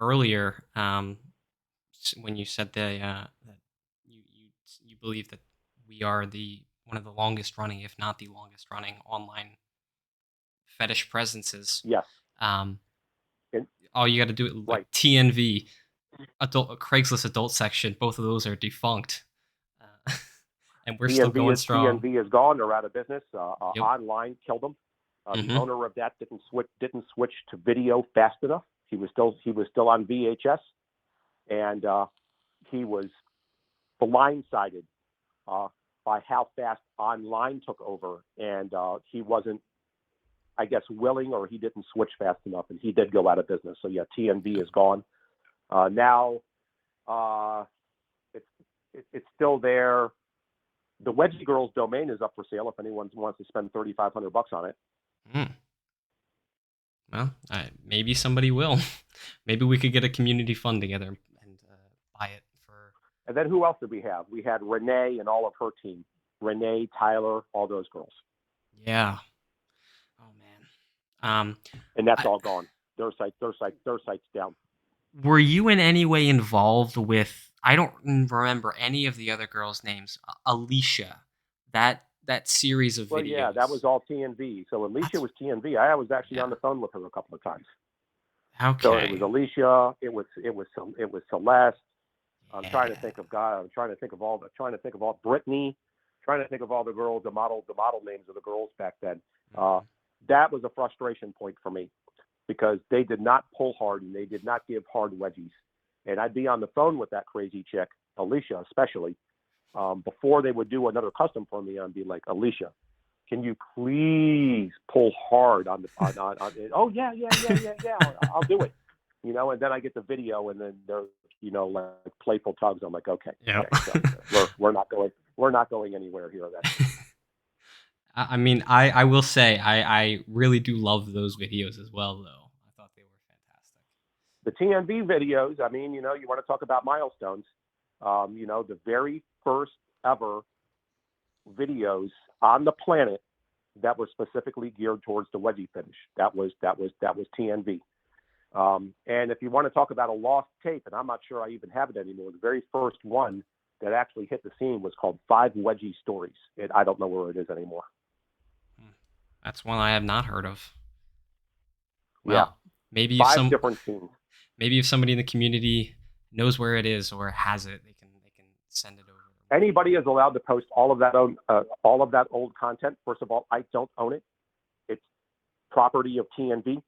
earlier, when you said that you believe that we are the one of the longest running, if not the longest running, online fetish presences. Yes, Um, and all you got to do it like right. TNV. Craigslist adult section. Both of those are defunct, uh, and we're still TNV going is strong. TNV is gone. They're out of business. Yep. Online killed them. The Hmm. owner of that didn't switch to video fast enough. He was still on VHS, and he was blindsided uh, by how fast online took over, and he wasn't, I guess, willing, or he didn't switch fast enough, and he did go out of business. So yeah, TNV is gone. Now uh, it's it's still there. The Wedgie Girls domain is up for sale if anyone wants to spend $3,500 on it. Mm. Well, maybe somebody will. Maybe we could get a community fund together and buy it for. And then who else did we have? We had Renee and all of her team. Renee, Tyler, all those girls. Yeah. Oh man. And that's I, all gone. Their site's down. were you in any way involved with? I don't remember any of the other girls' names. Alicia, that series of Well, yeah, that videos. was all TNV. So Alicia That's was TNV. I was actually yeah. on the phone with her a couple of times. So it was Okay. Alicia. It was Celeste. I'm trying to Yeah. think of God. I'm trying to think of all Brittany. Trying to think of all the girls, the model names of the girls back then. Uh, Mhm. that was a frustration point for me because they did not pull hard and they did not give hard wedgies. And I'd be on the phone with that crazy chick, Alicia especially, before they would do another custom for me. I'd be like, Alicia, can you please pull hard on the on oh yeah, yeah, yeah, yeah, yeah, I'll do it. And then I get the video and then there's like playful tugs. I'm like, okay, Yep. okay, so we're not going anywhere here then. I mean, I will say I really do love those videos as well, though. I thought they were fantastic. The TNV videos, I mean, you want to talk about milestones. The very first ever videos on the planet that were specifically geared towards the wedgie finish. That was TNV. And if you want to talk about a lost tape, and I'm not sure I even have it anymore, the very first one that actually hit the scene was called Five Wedgie Stories. I don't know where it is anymore. Hmm. That's one I have not heard of. Yeah, Well, maybe if five some different scenes. maybe if somebody in the community knows where it is or has it, they can send it over. Anybody is allowed to post all of that old content. First of all, I don't own it. It's property of TNV,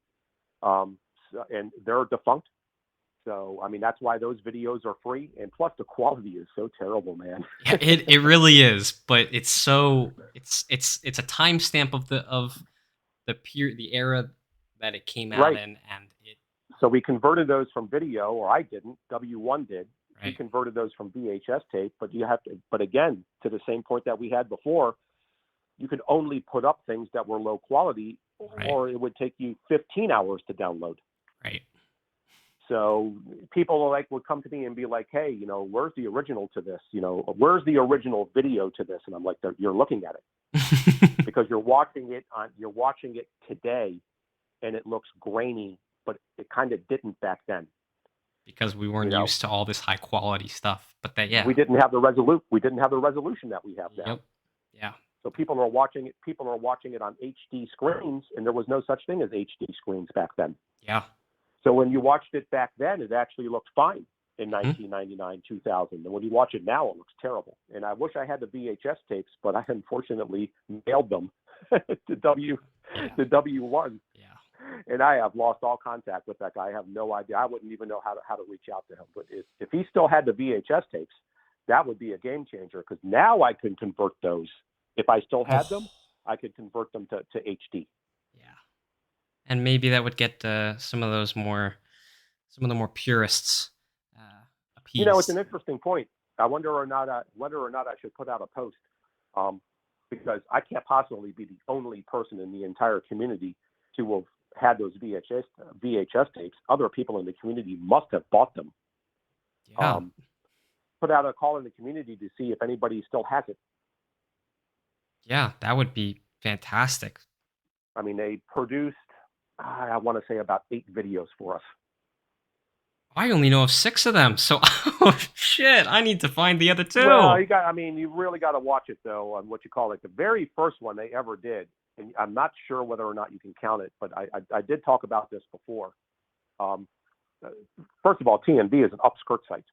and they're defunct. So I mean, that's why those videos are free. And plus, the quality is so terrible, man. Yeah, it really is, but it's so it's a timestamp of the era that it came out Right. in, and it So we converted those from video, or I didn't. W1 did. We right converted those from VHS tape, but you have to. But again, to the same point that we had before, you could only put up things that were low quality, right or it would take you 15 hours to download. right. So people would come to me and be like, "Hey, where's the original to this? Where's the original video to this?" And I'm like, "You're looking at it because you're watching it today, and it looks grainy, but it kind of didn't back then. Because we You weren't know, used to all this high quality stuff. But that, yeah, we didn't have the resolution that we have now. yep, yeah, So people are watching it. People are watching it on HD screens, and there was no such thing as HD screens back then. yeah, So when you watched it back then, it actually looked fine in mhm, 1999, 2000. And when you watch it now, it looks terrible. And I wish I had the VHS tapes, but I unfortunately mailed them to yeah, W1, yeah. and I have lost all contact with that guy. I have no idea. I wouldn't even know how to reach out to him. But if he still had the VHS tapes, that would be a game changer because now I can convert those. If I still had them, Oh, I could convert them to HD. yeah, and maybe that would get some of the more purists It's appeased. an interesting point. I wonder or not I should put out a post, um, because I can't possibly be the only person in the entire community to have had those VHS tapes. Other people in the community must have bought them. Yeah, Um, put out a call in the community to see if anybody still has it. yeah, that would be fantastic. I mean, they produced, I want to say, about 8 videos for us. I only know of 6 of them, so oh shit, I need to find the other Well, 2. you really got to watch it though on what you call it. The very first one they ever did, and I'm not sure whether or not you can count it, but I did talk about this before. Um, first of all, TMV is an upskirt site.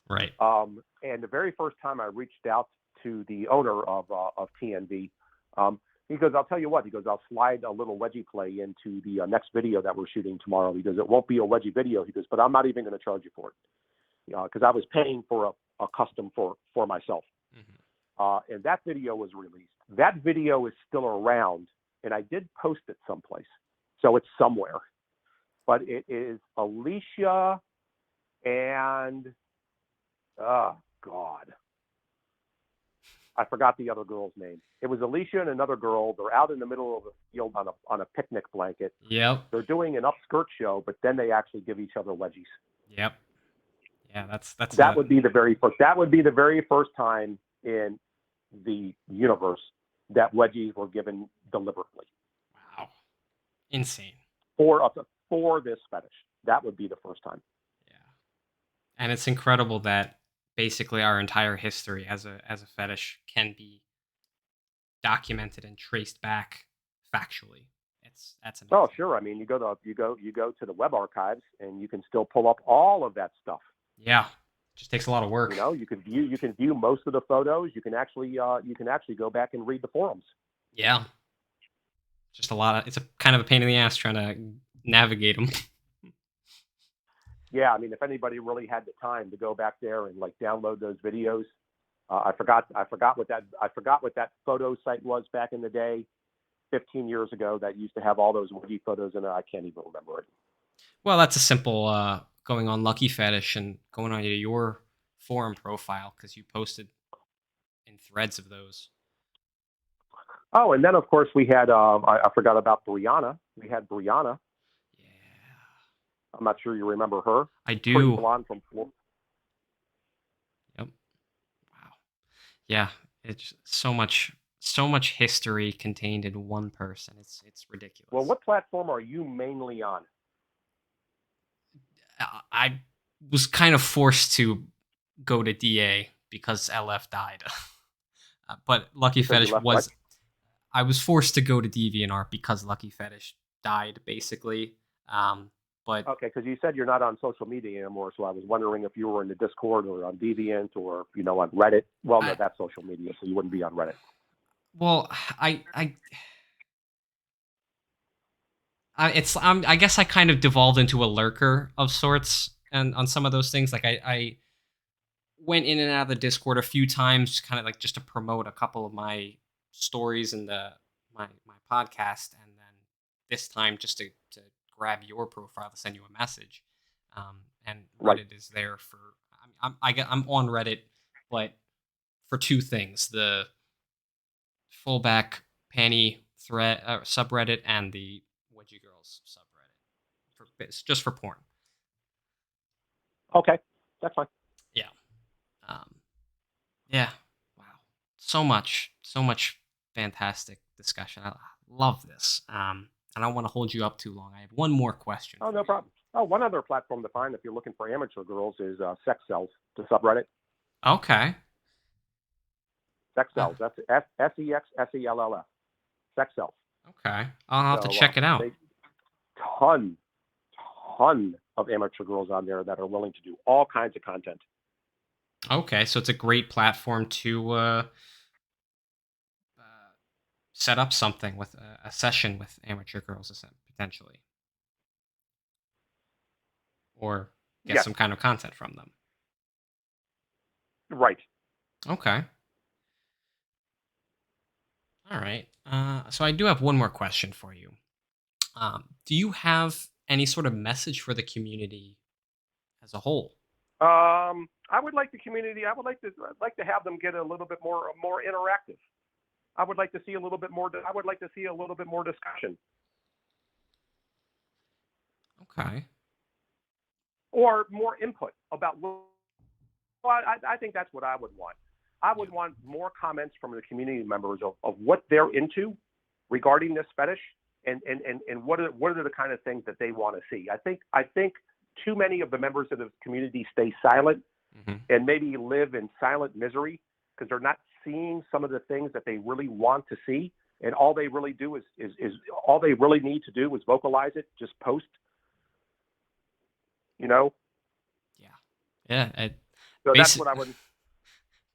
Right. And the very first time I reached out to the owner of TNV, he goes, "I'll tell you what." He goes, "I'll slide a little wedgie play into the next video that we're shooting tomorrow." He goes, "It won't be a wedgie video." He goes, "But I'm not even going to charge you for it, because I was paying for a custom for myself." Mm-hmm. And that video was released. That video is still around, and I did post it someplace, so it's somewhere. But it is Alicia and God, I forgot the other girl's name. It was Alicia and another girl. They're out in the middle of the field on a picnic blanket. Yep. They're doing an upskirt show, but then they actually give each other wedgies. Yep. Yeah, that's that would be the very first. That would be the very first time in the universe that wedgies were given deliberately. Wow, insane. For this fetish, that would be the first time. Yeah, and it's incredible that basically our entire history as a fetish can be documented and traced back factually. That's amazing. Oh, sure. I mean, you go to the web archives and you can still pull up all of that stuff. Yeah, it just takes a lot of work. You can view most of the photos. You can actually go back and read the forums. Yeah, just a lot of. It's a kind of a pain in the ass trying to navigate them. Yeah, I mean, if anybody really had the time to go back there and like download those videos, I forgot what that photo site was back in the day, 15 years ago, that used to have all those wedgie photos in it. I can't even remember it. Well, that's a simple going on Lucky Fetish and going on to your forum profile, because you posted in threads of those. Oh, and then of course we had I forgot about Brianna. We had Brianna. Yeah. I'm not sure you remember her. I do. Pretty blonde from Florida. Yep. Wow. Yeah, it's so much history contained in one person. It's ridiculous. Well, what platform are you mainly on? I was kind of forced to go to DA because LF died. But Lucky Fetish was... What? I was forced to go to DeviantArt because Lucky Fetish died, basically. But okay, because you said you're not on social media anymore, so I was wondering if you were in the Discord or on Deviant or on Reddit. Well, no, that's social media, so you wouldn't be on Reddit. Well, I guess I kind of devolved into a lurker of sorts, and on some of those things, like I went in and out of the Discord a few times, kind of like just to promote a couple of my stories and my podcast, and then this time just to grab your profile to send you a message. And Reddit is there for I'm on Reddit, but for two things: the fullback panty thread subreddit and the Wedgie Girls subreddit, just for porn. Okay, that's fine. Yeah. Yeah. Wow. So much fantastic discussion. I love this. And I don't want to hold you up too long. I have one more question. Oh, no problem. Oh, one other platform to find if you're looking for amateur girls is Sex Cells, the subreddit. Okay. Sex Cells. That's SEXSELLF. Sex Cells. Okay. I'll have to check it out. Ton of amateur girls on there that are willing to do all kinds of content. Okay, so it's a great platform to set up something with a session with amateur girls, potentially, or get some kind of content from them. Right. Okay. All right. So I do have one more question for you. Do you have any sort of message for the community as a whole? I would like the community. I'd like to have them get a little bit more interactive. I would like to see a little bit more. I would like to see a little bit more discussion. Okay. Or more input about. Well, I think that's what I would want. I would want more comments from the community members of what they're into regarding this fetish, and what are the kind of things that they want to see. I think too many of the members of the community stay silent and maybe live in silent misery because they're not seeing some of the things that they really want to see, and all they really do is all they really need to do is vocalize it, just post. You know, Yeah. Yeah. so that's Basic, what I would.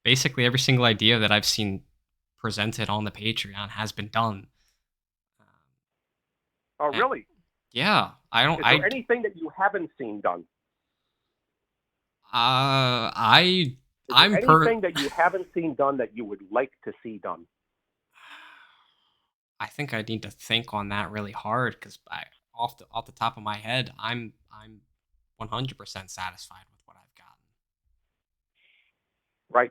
basically, every single idea that I've seen presented on the Patreon has been done. Um, Oh, eh, really? yeah. I don't. Is there anything that you haven't seen done? I. Is there I'm per. anything that you haven't seen done that you would like to see done? I think I need to think on that really hard because I off the top of my head, I'm 100% satisfied with what I've gotten. Right.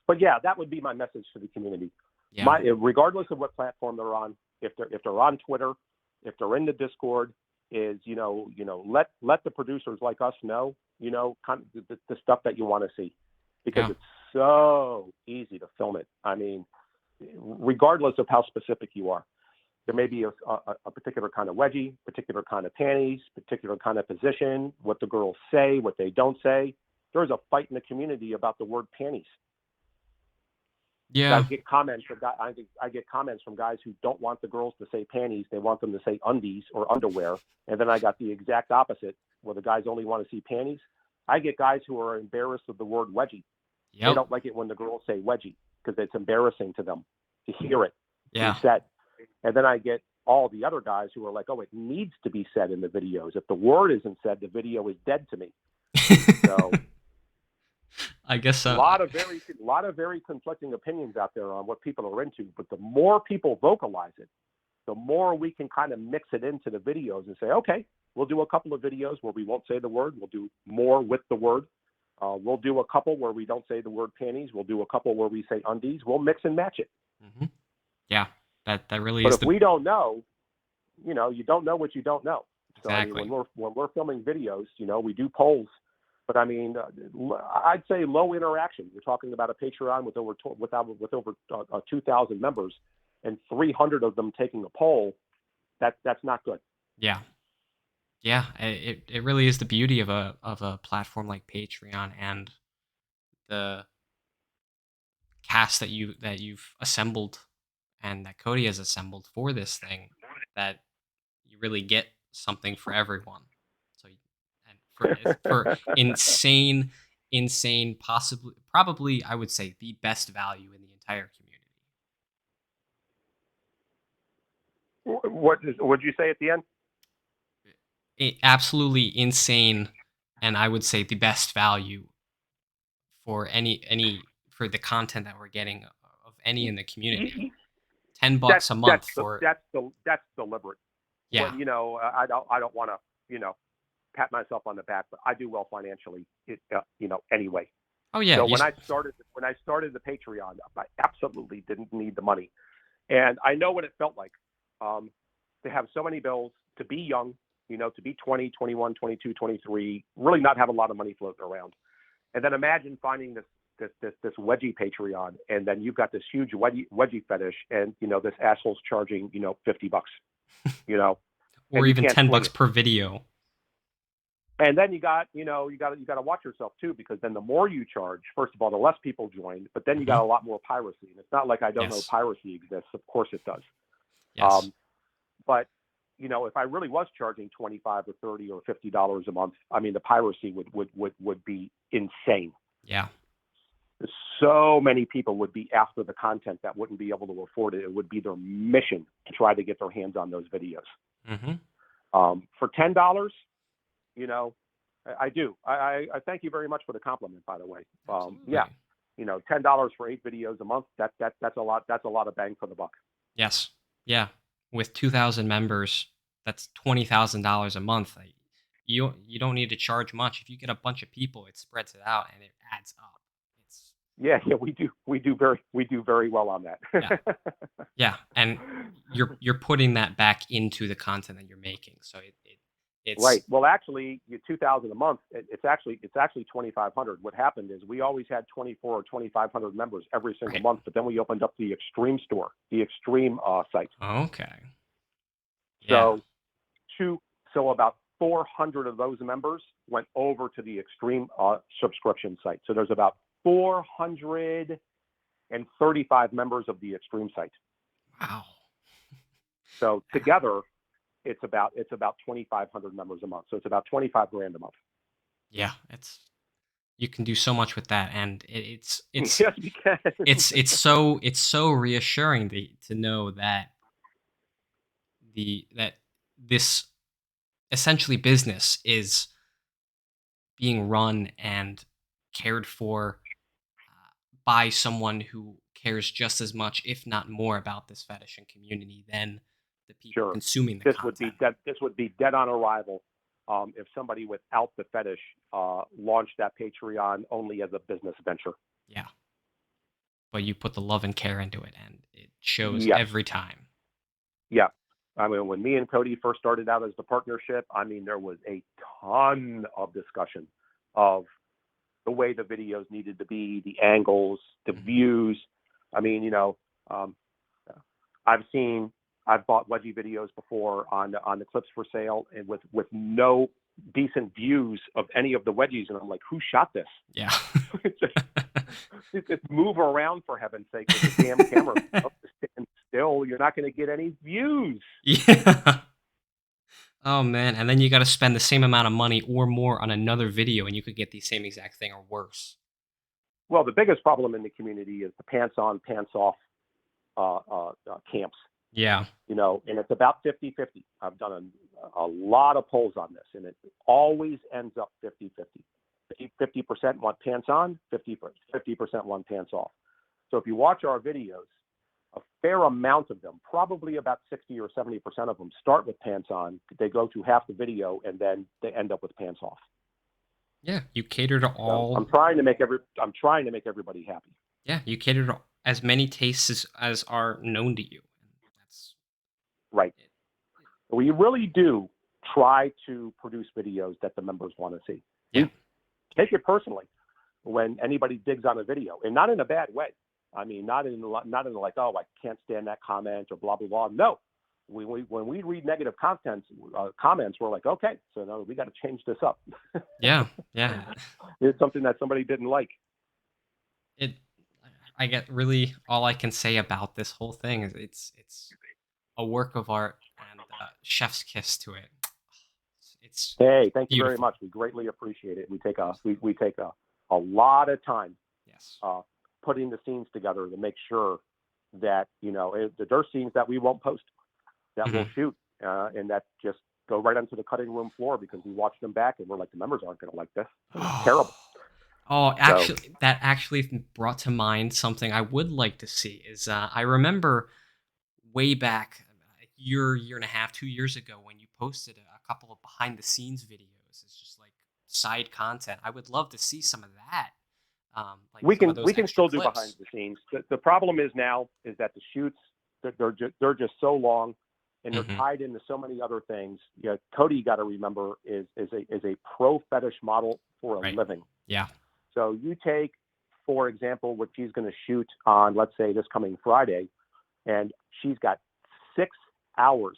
But yeah, that would be my message to the community. Yeah. Regardless of what platform they're on, if they're on Twitter, if they're in the Discord, is let the producers like us know, kind of the stuff that you want to see, because Yeah. it's so easy to film it. I mean, regardless of how specific you are, there may be a particular kind of wedgie, particular kind of panties, particular kind of position, what the girls say, what they don't say. There's a fight in the community about the word panties. I Yeah. get comments from I get comments from guys who don't want the girls to say panties; they want them to say undies or underwear. And then I got the exact opposite, where the guys only want to see panties. I get guys who are embarrassed of the word wedgie. They Yep. don't like it when the girls say wedgie because it's embarrassing to them to hear it be Yeah. said. And then I get all the other guys who are like, "Oh, it needs to be said in the videos. If the word isn't said, the video is dead to me." So I guess a lot of very conflicting opinions out there on what people are into. But the more people vocalize it, the more we can kind of mix it into the videos and say, okay, we'll do a couple of videos where we won't say the word. We'll do more with the word. We'll do a couple where we don't say the word panties. We'll do a couple where we say undies. We'll mix and match it. hmm Yeah. That really But is if we don't know, you don't know what you don't know. So I mean, exactly. when we're filming videos, we do polls. But I mean, I'd say low interaction. You're talking about a Patreon with over 2,000 members, and 300 of them taking a poll. That's not good. Yeah. Yeah. It really is the beauty of a platform like Patreon and the cast that you've assembled and that Cody has assembled for this thing, that you really get something for everyone. So and for insane, possibly probably I would say the best value in the entire community. What would you say at the end? Absolutely insane, and I would say the best value for any for the content that we're getting of any in the community. $10 a month for That's deliberate. yeah. When I don't want to pat myself on the back, but I do well financially, anyway. Oh yeah, So when I started the Patreon, I absolutely didn't need the money, and I know what it felt like to have so many bills, to be young, to be 20, 21, 22, 23, really not have a lot of money floating around, and then imagine finding this wedgie Patreon, and then you've got this huge wedgie fetish, and this asshole's charging $50, or and you even can't 10 swing bucks it. per video. And then you got to watch yourself too, because then the more you charge, first of all, the less people join, but then you got Mhm. a lot more piracy. And it's not like I don't know Yes. piracy exists. Of course it does. Yes. Um, but if I really was charging 25 or 30 or $50 a month, I mean, the piracy would be insane. Yeah. So many people would be after the content that wouldn't be able to afford it. It would be their mission to try to get their hands on those videos. Mhm. For $10, I do. I thank you very much for the compliment, by the way. Yeah, Absolutely. $10 for 8 videos a month. That's a lot. That's a lot of bang for the buck. Yes. Yeah. With 2,000 members, that's $20,000 a month. Like, you don't need to charge much. If you get a bunch of people, it spreads it out and it adds up. It's Yeah, we do very well on that. yeah. Yeah, and you're putting that back into the content that you're making. So it's Right. Well, actually, 2,000 a month. It's actually 2,500. What happened is we always had 24 or 2,500 members every single right. month, but then we opened up the Extreme store, the Extreme site. Okay. Yeah. So so about 400 of those members went over to the Extreme subscription site. So there's about 435 members of the Extreme site. Wow. So together, it's about 2,500 members a month. So it's about 25 grand a month. Yeah, it's you can do so much with that, and Yes, you can. it's so reassuring to know that this essentially business is being run and cared for by someone who cares just as much, if not more, about this fetish and community than the people Sure. consuming the This would be content. dead. This would be dead on arrival if somebody without the fetish launched that Patreon only as a business venture. Yeah, but you put the love and care into it, and it shows Yes. every time. Yeah. I mean, when me and Cody first started out as the partnership, I mean, there was a ton of discussion of the way the videos needed to be, the angles, the Mhm. views. I mean, um, I've seen, I've bought wedgie videos before on the clips for sale, and with no decent views of any of the wedgies, and I'm like, who shot this? Yeah. Just move around for heaven's sake with the damn camera. Just stand still. You're not going to get any views. Yeah. Oh man, and then you got to spend the same amount of money or more on another video, and you could get the same exact thing or worse. Well, the biggest problem in the community is the pants on, pants off camps. Yeah. And it's about 50-50. I've done a lot of polls on this, and it always ends up 50-50. 50% want pants on, 50% want pants off. So if you watch our videos, a fair amount of them, probably about 60 or 70% of them, start with pants on. They go through half the video, and then they end up with pants off. Yeah, you cater to So all. I'm trying to make everybody happy. Yeah, you cater to as many tastes as are known to you. That's Right. it. We really do try to produce videos that the members want to see. Yeah. We take it personally when anybody digs on a video, and not in a bad way. I mean, not in like, oh, I can't stand that comment or blah blah blah. No, when we read negative comments, we're like, okay, so no, we got to change this up. Yeah, yeah. It's something that somebody didn't like. It. I get really all I can say about this whole thing is it's a work of art and chef's kiss to it. It's Hey, thank you very beautiful. much. We greatly appreciate it. We take a lot of time Yes. putting the scenes together to make sure that there's scenes that we won't post, that we'll Mhm. shoot, and that just go right onto the cutting room floor because we watch them back and we're like, the members aren't going to like this. It's terrible. Oh, So that actually brought to mind something I would like to see. Is I remember way back a year and a half, 2 years ago when you posted a couple of behind the scenes videos. It's just like side content. I would love to see some of that, like we some of can those we can extra still do behind clips. the scenes. The problem is now is that the shoots they're just so long and they're Hmm. tied into so many other things. Cody, you got to remember, is a pro fetish model for a Right. living. Yeah. So you take, for example, what she's going to shoot on, let's say, this coming Friday, and she's got 6 hours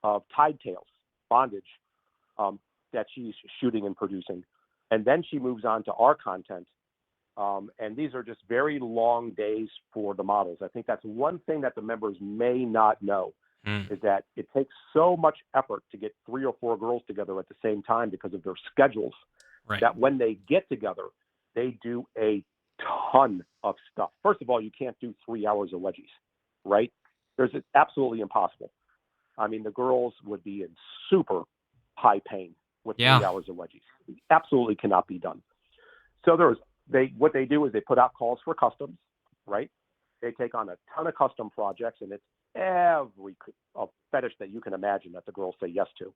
of tide tails bondage that she's shooting and producing, and then she moves on to our content. And these are just very long days for the models. I think that's one thing that the members may not know Mm. is that it takes so much effort to get 3 or 4 girls together at the same time because of their schedules Right. that when they get together, they do a ton of stuff. First of all, you can't do 3 hours of wedgies, right? It's absolutely impossible. I mean, the girls would be in super high pain with Yeah. 3 hours of wedgies. It absolutely cannot be done. So what they do is they put out calls for customs, right? They take on a ton of custom projects, and it's every fetish that you can imagine that the girls say yes to.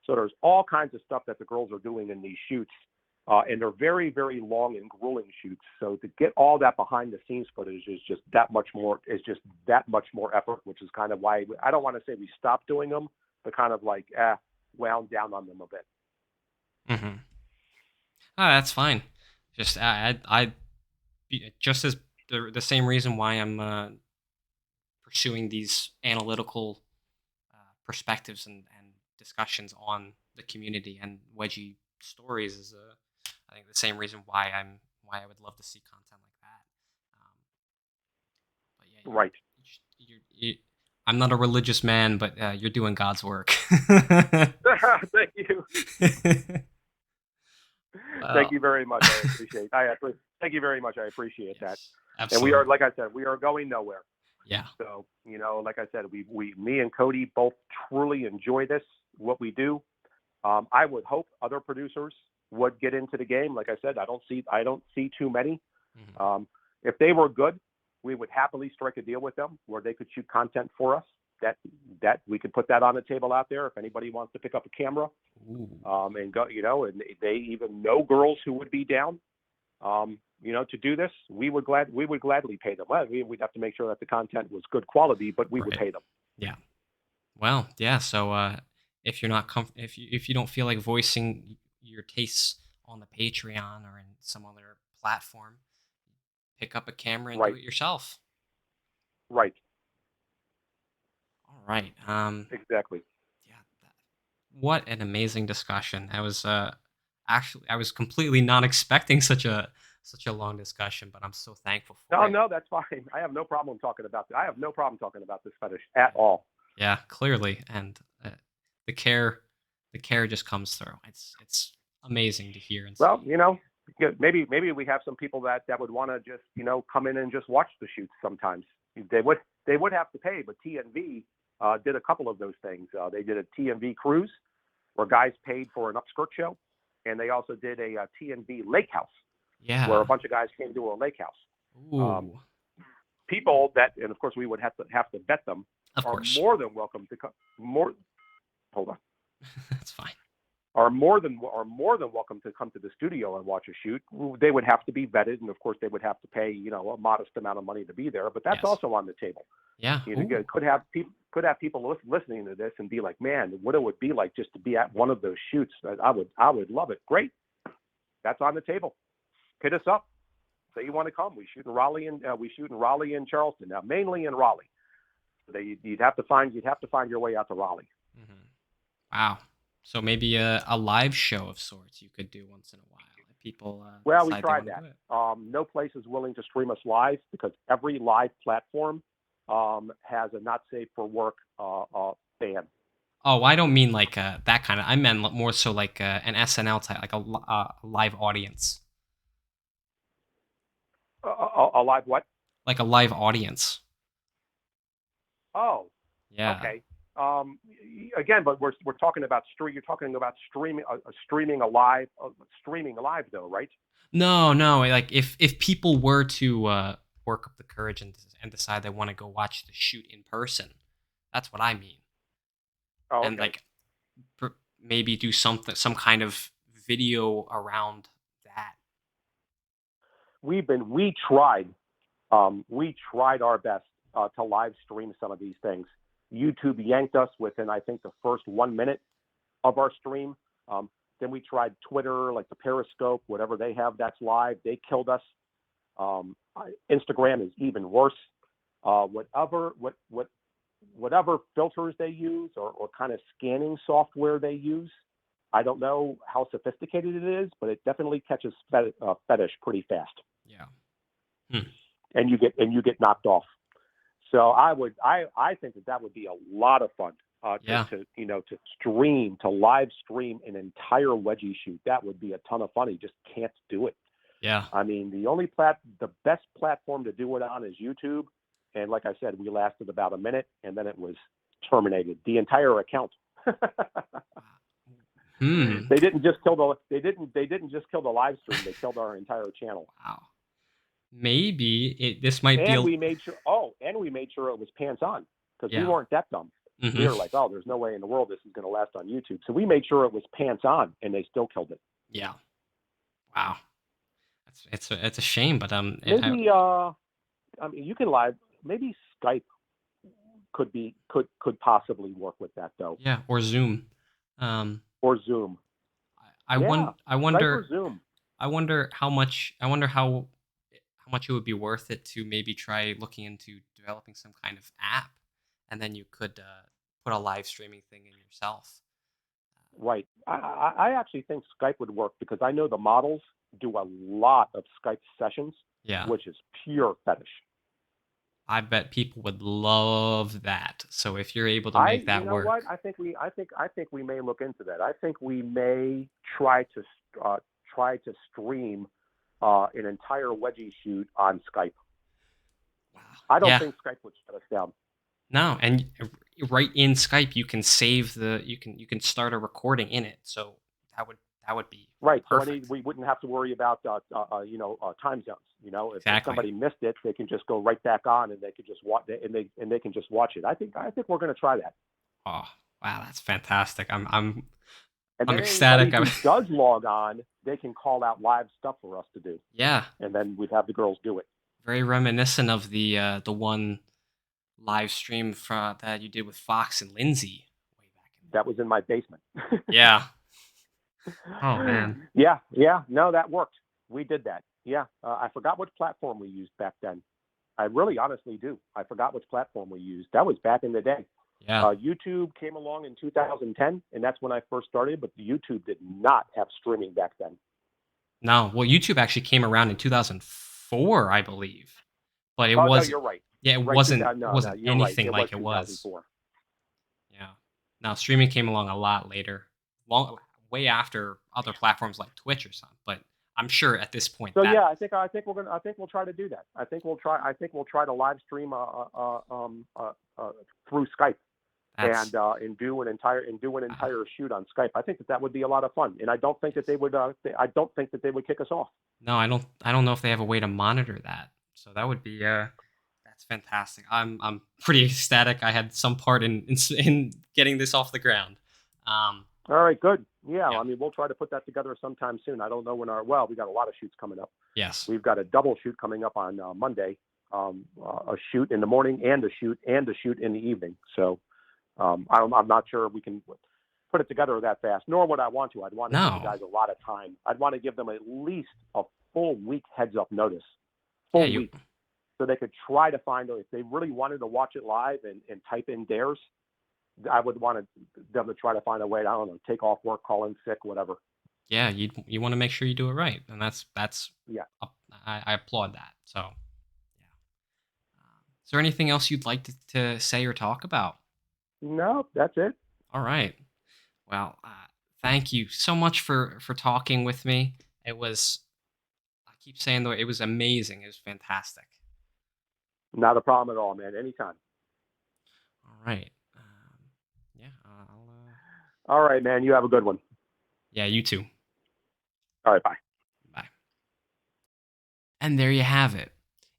So there's all kinds of stuff that the girls are doing in these shoots, and they're very, very long and grueling shoots. So to get all that behind the scenes footage is just that much more. Is just that much more effort, which is kind of why I don't want to say we stopped doing them, but kind of like wound down on them a bit. Hmm. Oh, that's fine. Just just as the same reason why I'm pursuing these analytical perspectives and discussions on the community and wedgie stories is I think the same reason why I would love to see content like that. But yeah, Right. you, I'm not a religious man, but you're doing God's work. Thank you. Thank Well, you very much. Thank you very much. I appreciate that. yes, And we are, absolutely. like I said, we are going nowhere. Yeah. So, like I said, me and Cody both truly enjoy this, what we do. I would hope other producers would get into the game. Like I said, I don't see too many. Mhm. Um, if they were good, we would happily strike a deal with them where they could shoot content for us. That we could put that on the table out there if anybody wants to pick up a camera, Ooh, and go, and they even know girls who would be down, to do this. We would gladly pay them. Well, we'd have to make sure that the content was good quality, but we would right. pay them. Yeah. Well, yeah. So if you're not if you don't feel like voicing your tastes on the Patreon or in some other platform, pick up a camera and do Right, it yourself. right, All right. exactly. Yeah. What an amazing discussion. I was actually I was completely not expecting such a long discussion, but I'm so thankful for No, it. no, that's fine. I have no problem talking about I have no problem talking about this fetish at all. Yeah, clearly, and the care the care just comes through. It's amazing to hear and Well, see. maybe we have some people that would want to just come in and just watch the shoots. Sometimes they would have to pay, but TNV did a couple of those things. They did a TNV cruise where guys paid for an upskirt show, and they also did a, TNV lake house where a Yeah. bunch of guys came to a lake house. Um, Ooh. People that, and of course we would have to vet them, Of are course. more than welcome to come. More, hold on. That's fine. Are more than welcome to come to the studio and watch a shoot. They would have to be vetted, and of course they would have to pay a modest amount of money to be there. But that's Yes. also on the table. Yeah. Ooh. Could have people listening to this and be like, man, what it would be like just to be at one of those shoots. I would love it. Great, that's on the table. Hit us up. Say you want to come. We shoot in Raleigh and Charleston. Now mainly in Raleigh. You'd have to find your way out to Raleigh. Hmm. Wow. So maybe a live show of sorts you could do once in a while if people Well, we decide they tried want to that. do it. No place is willing to stream us live because every live platform has a not safe for work ban. Oh, I don't mean like that kind of. I meant more so like an SNL type, like a live audience, A live what? like a live audience. Oh, Yeah. okay. Again, but we're talking about stream. You're talking about streaming live though, right? No, no. Like if people were to work up the courage and decide they want to go watch the shoot in person, that's what I mean. Oh, And okay. like maybe do some kind of video around that. We tried our best to live stream some of these things. YouTube yanked us within, I think, the first 1 minute of our stream. Then we tried Twitter, like the Periscope, whatever they have that's live. They killed us. Instagram is even worse. Whatever filters they use or kind of scanning software they use, I don't know how sophisticated it is, but it definitely catches fetish pretty fast, Yeah. Hmm. and you get knocked off. So I think that would be a lot of fun Yeah. to live stream an entire wedgie shoot. That would be a ton of fun. You just can't do it. Yeah. I mean, the best platform to do it on is YouTube. And like I said, we lasted about a minute, and then it was terminated. The entire account. Hmm. They didn't just kill the live stream. They killed our entire channel. Wow. Maybe this might be And a we made sure it was pants on because we yeah. weren't that dumb. We Hmm. were like, oh, there's no way in the world this is going to last on YouTube. So we made sure it was pants on, and they still killed it. Yeah. Wow. It's a shame, but Maybe I mean, you can live. Maybe Skype could possibly work with that though, yeah, or Zoom. Um, or Zoom. I Yeah, won. I Skype or wonder. Zoom. I wonder how much. I wonder how much it would be worth it to maybe try looking into developing some kind of app, and then you could put a live streaming thing in yourself. Right. I actually think Skype would work because I know the models do a lot of Skype sessions, Yeah. which is pure fetish. I bet people would love that. So if you're able to make You that know what? work, I think we may look into that. I think we may uh, try to stream an entire wedgie shoot on Skype. wow. I don't Yeah. think Skype would shut us down. No, and right in Skype you can save you can start a recording in it. So that would that would be Right. So perfect. we wouldn't have to worry about time zones. You know, if Exactly. somebody missed it, they can just go right back on and they can just watch and they can just watch it. I think we're going to try that. Oh, wow, that's fantastic. And I'm then anybody ecstatic. who does log on, they can call out live stuff for us to do, Yeah, and then we'd have the girls do it. very reminiscent of the one live stream that you did with Fox and Lindsay way back in That was in my basement. the Yeah. Oh man. Yeah. No, that worked. We did that. Yeah. I forgot which platform we used back then. I really honestly do. I forgot which platform we used. That was back in the day. Yeah. YouTube came along in 2010, and that's when I first started. But YouTube did not have streaming back then. No, well, YouTube actually came around in 2004, I believe, but it Oh no, was you're right. yeah, Right. it No, wasn't you're right. anything It was like it was. 2004. Yeah. Now streaming came along a lot later, long way after other platforms like Twitch or something. But I'm sure at this point So that yeah, I think we'll try to do that. I think we'll try to live stream through Skype that's and do an uh, entire shoot on Skype. I think that would be a lot of fun, and I don't think that they would. I don't think that they would kick us off. no, I don't know if they have a way to monitor that. So that would be that's fantastic. I'm pretty ecstatic. I had some part in getting this off the ground. Um, All right, good. Yeah, yeah. I mean, we'll try to put that together sometime soon. I don't know when we got a lot of shoots coming up. Yes. We've got a double shoot coming up on Monday, a shoot in the morning and a shoot in the evening. So I'm not sure we can put it together that fast, nor would I want to. I'd want to give the No. guys a lot of time. I'd want to give them at least a full week heads up notice, Yeah. full week, so they could try to find, if they really wanted to watch it live and type in dares, I would want them to try to find a way to, I don't know, take off work, call in sick, whatever. Yeah. You want to make sure you do it right, and that's Yeah. I applaud that. So yeah. Is there anything else you'd like to say or talk about? No, that's it. All right. Well, thank you so much for talking with me. It was I keep saying though it was amazing. It was fantastic. Not a problem at all, man. Anytime. All right. Yeah. All right, man. You have a good one. Yeah. You too. All right, bye. Bye. And there you have it.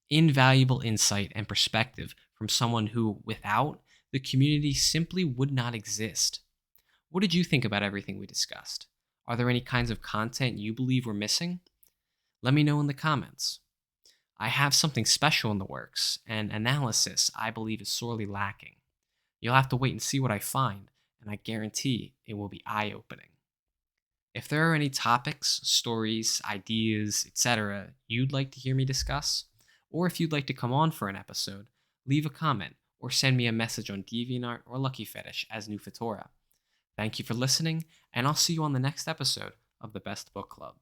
Invaluable insight and perspective from someone who, without, the community simply would not exist. What did you think about everything we discussed? Are there any kinds of content you believe we're missing? Let me know in the comments. I have something special in the works, and analysis I believe is sorely lacking. You'll have to wait and see what I find, and I guarantee it will be eye opening. If there are any topics, stories, ideas, etc., you'd like to hear me discuss, or if you'd like to come on for an episode, leave a comment or send me a message on DeviantArt or Lucky Fetish as New Fatora. Thank you for listening, and I'll see you on the next episode of the Best Book Club.